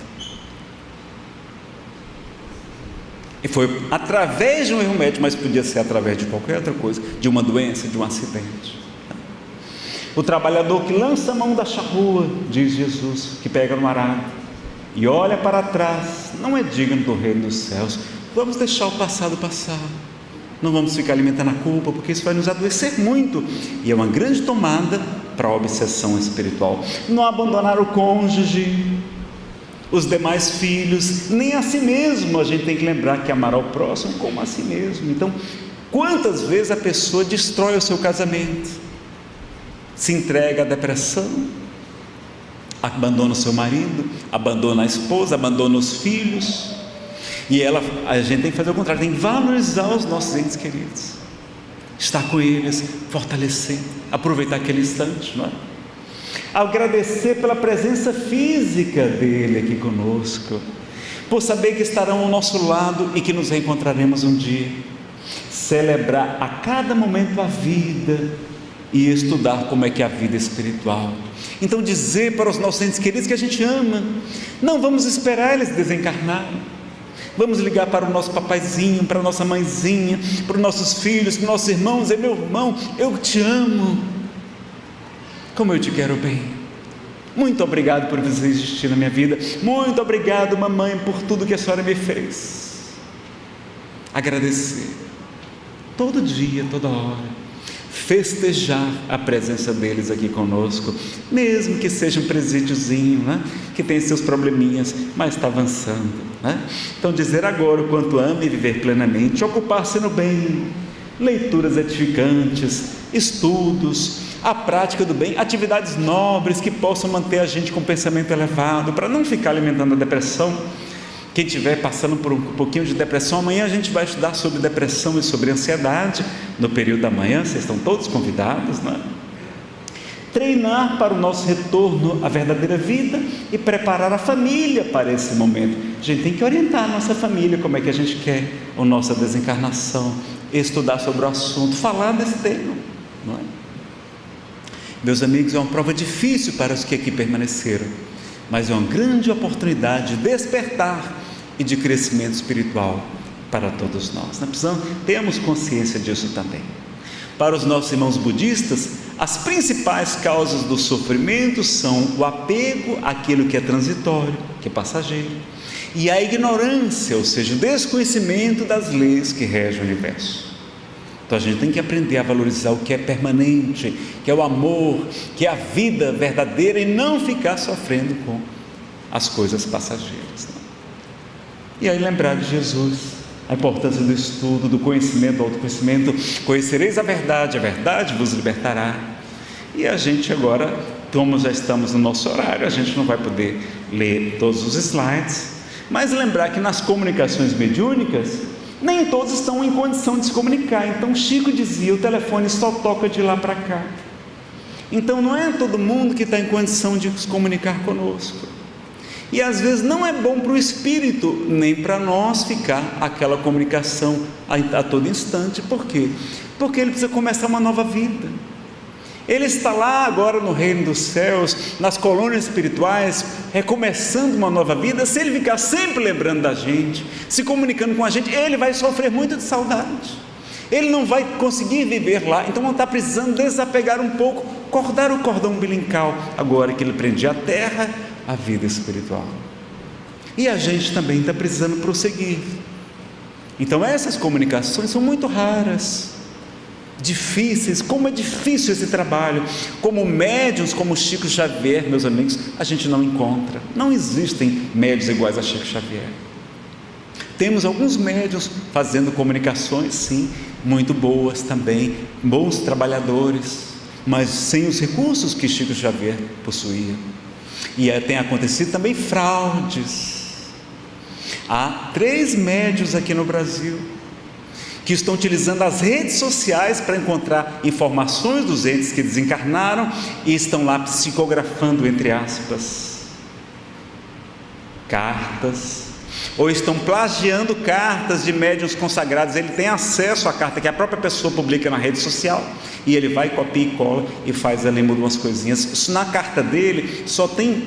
Speaker 1: E foi através de um erro médico, mas podia ser através de qualquer outra coisa, de uma doença, de um acidente. O trabalhador que lança a mão da charrua, diz Jesus, que pega no arado e olha para trás, não é digno do reino dos céus. Vamos deixar o passado passar, não vamos ficar alimentando a culpa, porque isso vai nos adoecer muito, e é uma grande tomada para a obsessão espiritual. Não abandonar o cônjuge, os demais filhos, nem a si mesmo. A gente tem que lembrar que amar ao próximo como a si mesmo. Então, quantas vezes a pessoa destrói o seu casamento, se entrega à depressão, abandona o seu marido, abandona a esposa, abandona os filhos, e a gente tem que fazer o contrário, tem que valorizar os nossos entes queridos, estar com eles, fortalecer, aproveitar aquele instante, não é? Agradecer pela presença física dele aqui conosco, por saber que estarão ao nosso lado e que nos reencontraremos um dia. Celebrar a cada momento a vida e estudar como é que é a vida espiritual. Então dizer para os nossos entes queridos que a gente ama, não vamos esperar eles desencarnarem, vamos ligar para o nosso papaizinho, para a nossa mãezinha, para os nossos filhos, para os nossos irmãos, dizer: meu irmão, eu te amo, como eu te quero bem, muito obrigado por você existir na minha vida, muito obrigado, mamãe, por tudo que a senhora me fez. Agradecer, todo dia, toda hora, festejar a presença deles aqui conosco, mesmo que seja um presídiozinho, né? Que tem seus probleminhas, mas está avançando, né? Então dizer agora o quanto ama e viver plenamente, ocupar-se no bem, leituras edificantes, estudos, a prática do bem, atividades nobres que possam manter a gente com pensamento elevado, para não ficar alimentando a depressão. Quem estiver passando por um pouquinho de depressão, amanhã a gente vai estudar sobre depressão e sobre ansiedade, no período da manhã, vocês estão todos convidados, né? Treinar para o nosso retorno à verdadeira vida e preparar a família para esse momento. A gente tem que orientar a nossa família, como é que a gente quer a nossa desencarnação, estudar sobre o assunto, falar desse tema, não é? Meus amigos, é uma prova difícil para os que aqui permaneceram, mas é uma grande oportunidade de despertar e de crescimento espiritual para todos nós. Temos consciência disso também. Para os nossos irmãos budistas, as principais causas do sofrimento são o apego àquilo que é transitório, que é passageiro, e a ignorância, ou seja, o desconhecimento das leis que regem o universo. Então a gente tem que aprender a valorizar o que é permanente, que é o amor, que é a vida verdadeira, e não ficar sofrendo com as coisas passageiras. E aí lembrar de Jesus, a importância do estudo, do conhecimento, do autoconhecimento. Conhecereis a verdade vos libertará. E a gente agora, como já estamos no nosso horário, a gente não vai poder ler todos os slides, mas lembrar que nas comunicações mediúnicas, nem todos estão em condição de se comunicar. Então Chico dizia: o telefone só toca de lá para cá. Então não é todo mundo que está em condição de se comunicar conosco, e às vezes não é bom para o espírito, nem para nós, ficar aquela comunicação a todo instante. Por quê? Porque ele precisa começar uma nova vida. Ele está lá agora no reino dos céus, nas colônias espirituais, recomeçando uma nova vida. Se ele ficar sempre lembrando da gente, se comunicando com a gente, ele vai sofrer muito de saudade, ele não vai conseguir viver lá. Então está precisando desapegar um pouco, cortar o cordão umbilical, agora que ele prendia a terra, a vida espiritual. E a gente também está precisando prosseguir. Então essas comunicações são muito raras, difíceis. Como é difícil esse trabalho. Como médiuns, como Chico Xavier, meus amigos, a gente não encontra. Não existem médiuns iguais a Chico Xavier. Temos alguns médiuns fazendo comunicações, sim, muito boas também, bons trabalhadores, mas sem os recursos que Chico Xavier possuía. E tem acontecido também fraudes. Há 3 médiuns aqui no Brasil que estão utilizando as redes sociais para encontrar informações dos entes que desencarnaram e estão lá psicografando, entre aspas, cartas, ou estão plagiando cartas de médiuns consagrados. Ele tem acesso à carta que a própria pessoa publica na rede social, e ele vai, copia e cola e faz ali, muda umas coisinhas. Isso, na carta dele só tem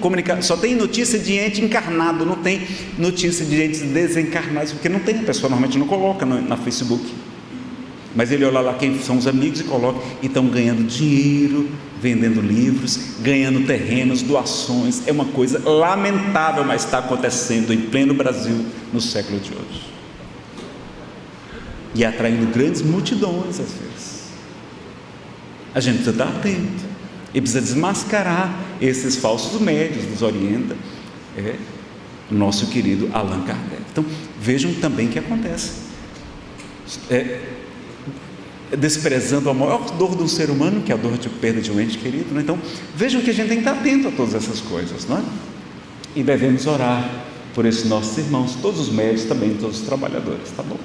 Speaker 1: notícia de ente encarnado, não tem notícia de entes desencarnados, porque não tem, a pessoa normalmente não coloca na Facebook. Mas ele olha lá quem são os amigos e coloca, e estão ganhando dinheiro, vendendo livros, ganhando terrenos, doações. É uma coisa lamentável, mas está acontecendo em pleno Brasil no século de hoje, e atraindo grandes multidões às vezes. A gente precisa estar atento e precisa desmascarar esses falsos médios. Nos orienta o nosso querido Allan Kardec. Então vejam também o que acontece, desprezando a maior dor do ser humano, que é a dor de perda de um ente querido, né? Então vejam que a gente tem que estar atento a todas essas coisas, não é? E devemos orar por esses nossos irmãos, todos os médicos também, todos os trabalhadores, tá bom?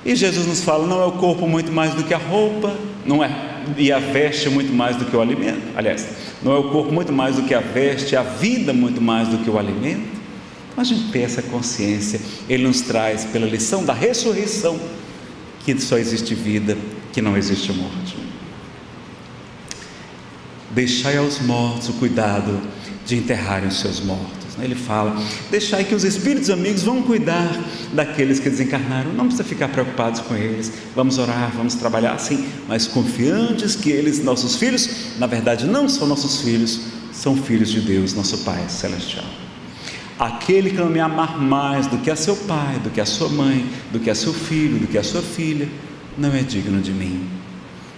Speaker 1: E Jesus nos fala: não é o corpo muito mais do que a roupa, não é, e a veste muito mais do que o alimento. Aliás, não é o corpo muito mais do que a veste, a vida muito mais do que o alimento. Então a gente tem essa consciência. Ele nos traz, pela lição da ressurreição, que só existe vida, que não existe morte. Deixai aos mortos o cuidado de enterrarem os seus mortos. Ele fala: deixai que os espíritos amigos vão cuidar daqueles que desencarnaram. Não precisa ficar preocupados com eles. Vamos orar, vamos trabalhar assim, mas confiantes que eles, nossos filhos, na verdade não são nossos filhos, são filhos de Deus, nosso Pai Celestial. Aquele que não me amar mais do que a seu pai, do que a sua mãe, do que a seu filho, do que a sua filha, não é digno de mim.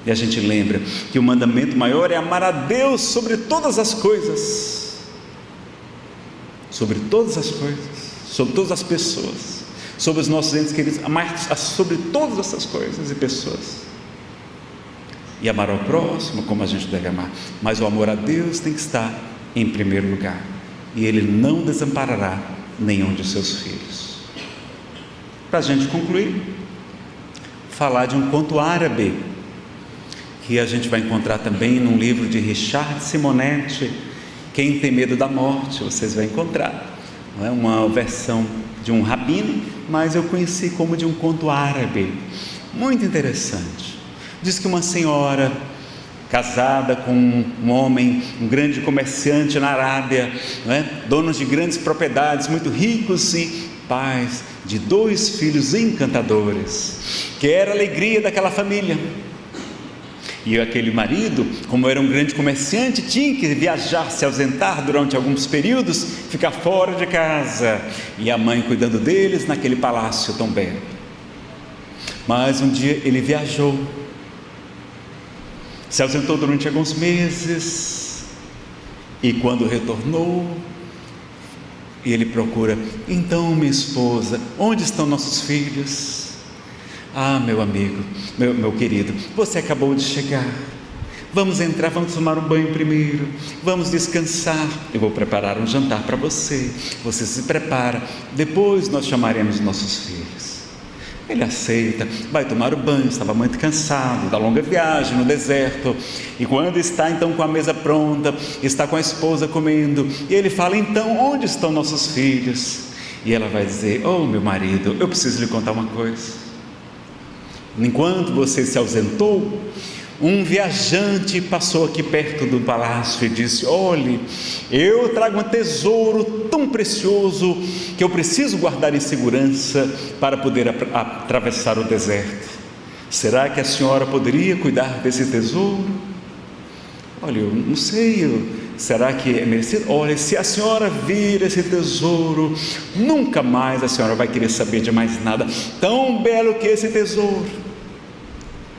Speaker 1: E a gente lembra que o mandamento maior é amar a Deus sobre todas as coisas, sobre todas as coisas, sobre todas as pessoas, sobre os nossos entes queridos, amar sobre todas essas coisas e pessoas, e amar ao próximo como a gente deve amar. Mas o amor a Deus tem que estar em primeiro lugar, e Ele não desamparará nenhum de seus filhos. Para a gente concluir, falar de um conto árabe, que a gente vai encontrar também num livro de Richard Simonetti, Quem Tem Medo da Morte. Vocês vão encontrar, não é uma versão de um rabino, mas eu conheci como de um conto árabe, muito interessante. Diz que uma senhora casada com um homem, um grande comerciante na Arábia, não é? Donos de grandes propriedades, muito ricos e pais de 2 filhos encantadores, que era a alegria daquela família. E aquele marido, como era um grande comerciante, tinha que viajar, se ausentar durante alguns períodos, ficar fora de casa, e a mãe cuidando deles naquele palácio tão belo. Mas um dia ele viajou, se ausentou durante alguns meses, e quando retornou, ele procura: então, minha esposa, onde estão nossos filhos? Ah, meu amigo, meu querido, você acabou de chegar, vamos entrar, vamos tomar um banho primeiro, vamos descansar, eu vou preparar um jantar para você, você se prepara, depois nós chamaremos nossos filhos. Ele aceita, vai tomar o banho, estava muito cansado da longa viagem no deserto, e quando está então com a mesa pronta, está com a esposa comendo, e ele fala: então, onde estão nossos filhos? E ela vai dizer: oh, meu marido, eu preciso lhe contar uma coisa. Enquanto você se ausentou, um viajante passou aqui perto do palácio e disse: olhe, eu trago um tesouro tão precioso que eu preciso guardar em segurança para poder atravessar o deserto. Será que a senhora poderia cuidar desse tesouro? Olha, eu não sei, será que é merecido? Olha, se a senhora vir esse tesouro, nunca mais a senhora vai querer saber de mais nada, tão belo que esse tesouro.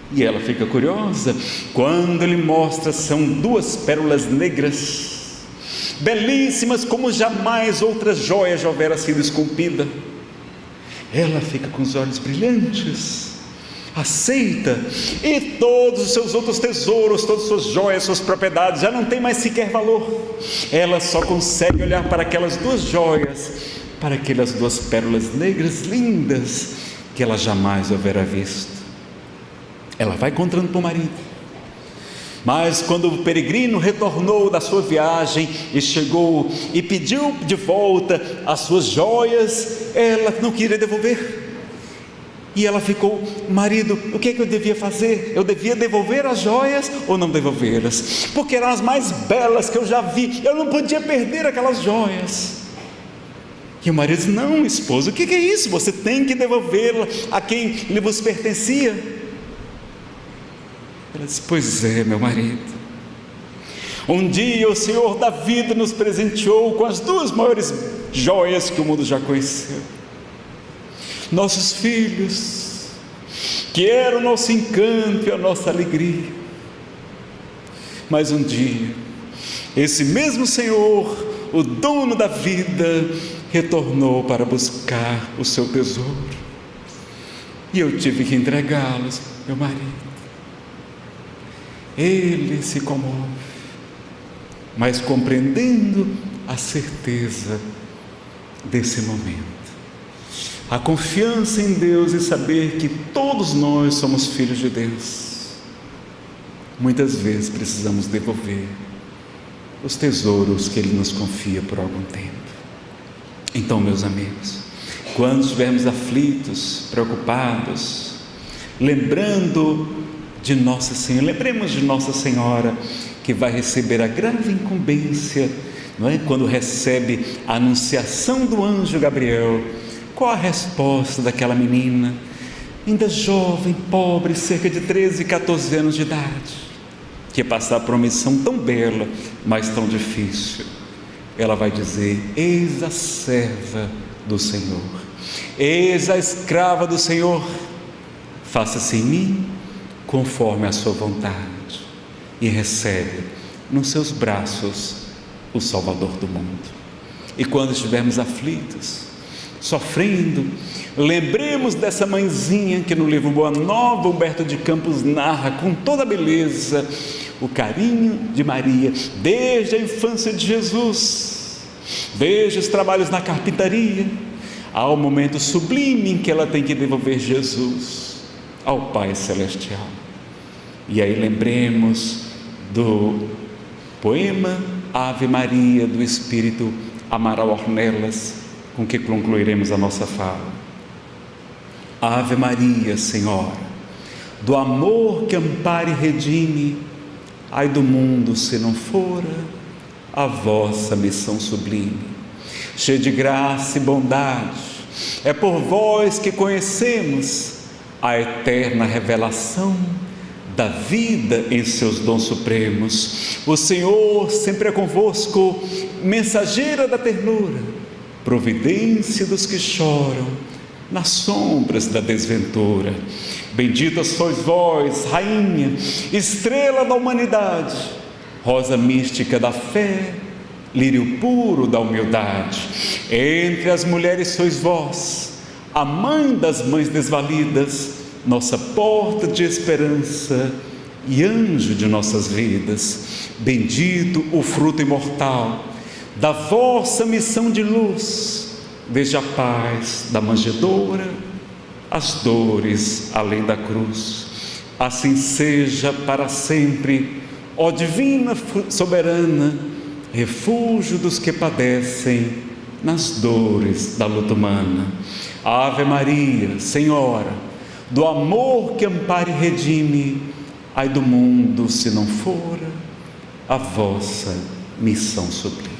Speaker 1: E ela fica curiosa, quando ele mostra, são 2 pérolas negras, belíssimas como jamais outras joias já houvera sido esculpida. Ela fica com os olhos brilhantes, aceita, e todos os seus outros tesouros, todas as suas joias, suas propriedades, já não tem mais sequer valor. Ela só consegue olhar para aquelas 2 joias, para aquelas 2 pérolas negras lindas, que ela jamais houvera visto. Ela vai contando para o marido: Mas quando o peregrino retornou da sua viagem e chegou e pediu de volta as suas joias, ela não queria devolver. E ela ficou: marido, o que é que eu devia fazer? Eu devia devolver as joias ou não devolvê-las? Porque eram as mais belas que eu já vi, eu não podia perder aquelas joias. E o marido disse: não, esposa, o que é isso? Você tem que devolvê-la a quem lhe vos pertencia. Ela disse: pois é, meu marido, um dia o Senhor da vida nos presenteou com as duas maiores joias que o mundo já conheceu, nossos filhos, que eram o nosso encanto e a nossa alegria. Mas um dia, esse mesmo Senhor, o dono da vida, retornou para buscar o seu tesouro, e eu tive que entregá-los, meu marido. Ele se comove, mas compreendendo a certeza desse momento, a confiança em Deus e saber que todos nós somos filhos de Deus, muitas vezes precisamos devolver os tesouros que Ele nos confia por algum tempo. Então, meus amigos, quando estivermos aflitos, preocupados, lembrando de Nossa Senhora, lembremos de Nossa Senhora, que vai receber a grave incumbência, não é? Quando recebe a anunciação do anjo Gabriel. Qual a resposta daquela menina, ainda jovem, pobre, cerca de 13, 14 anos de idade, que ia passar por uma missão tão bela, mas tão difícil? Ela vai dizer: eis a serva do Senhor, eis a escrava do Senhor, faça-se em mim conforme a sua vontade. E recebe nos seus braços o Salvador do mundo. E quando estivermos aflitos, sofrendo, lembremos dessa mãezinha que no livro Boa Nova, Humberto de Campos narra com toda a beleza o carinho de Maria, desde a infância de Jesus, desde os trabalhos na carpintaria, ao momento sublime em que ela tem que devolver Jesus ao Pai Celestial. E aí lembremos do poema Ave Maria, do Espírito Amaral Ornelas, com que concluiremos a nossa fala. Ave Maria, Senhora, do amor que ampara e redime, ai do mundo se não fora a vossa missão sublime. Cheia de graça e bondade, é por vós que conhecemos a eterna revelação da vida em seus dons supremos. O Senhor sempre é convosco, mensageira da ternura, providência dos que choram nas sombras da desventura. Bendita sois vós, Rainha, estrela da humanidade, rosa mística da fé, lírio puro da humildade. Entre as mulheres sois vós, a mãe das mães desvalidas, nossa porta de esperança e anjo de nossas vidas. Bendito o fruto imortal da vossa missão de luz, desde a paz da manjedoura, as dores além da cruz. Assim seja para sempre, ó divina soberana, refúgio dos que padecem nas dores da luta humana. Ave Maria, Senhora, do amor que ampara e redime, ai do mundo se não fora a vossa missão sublime.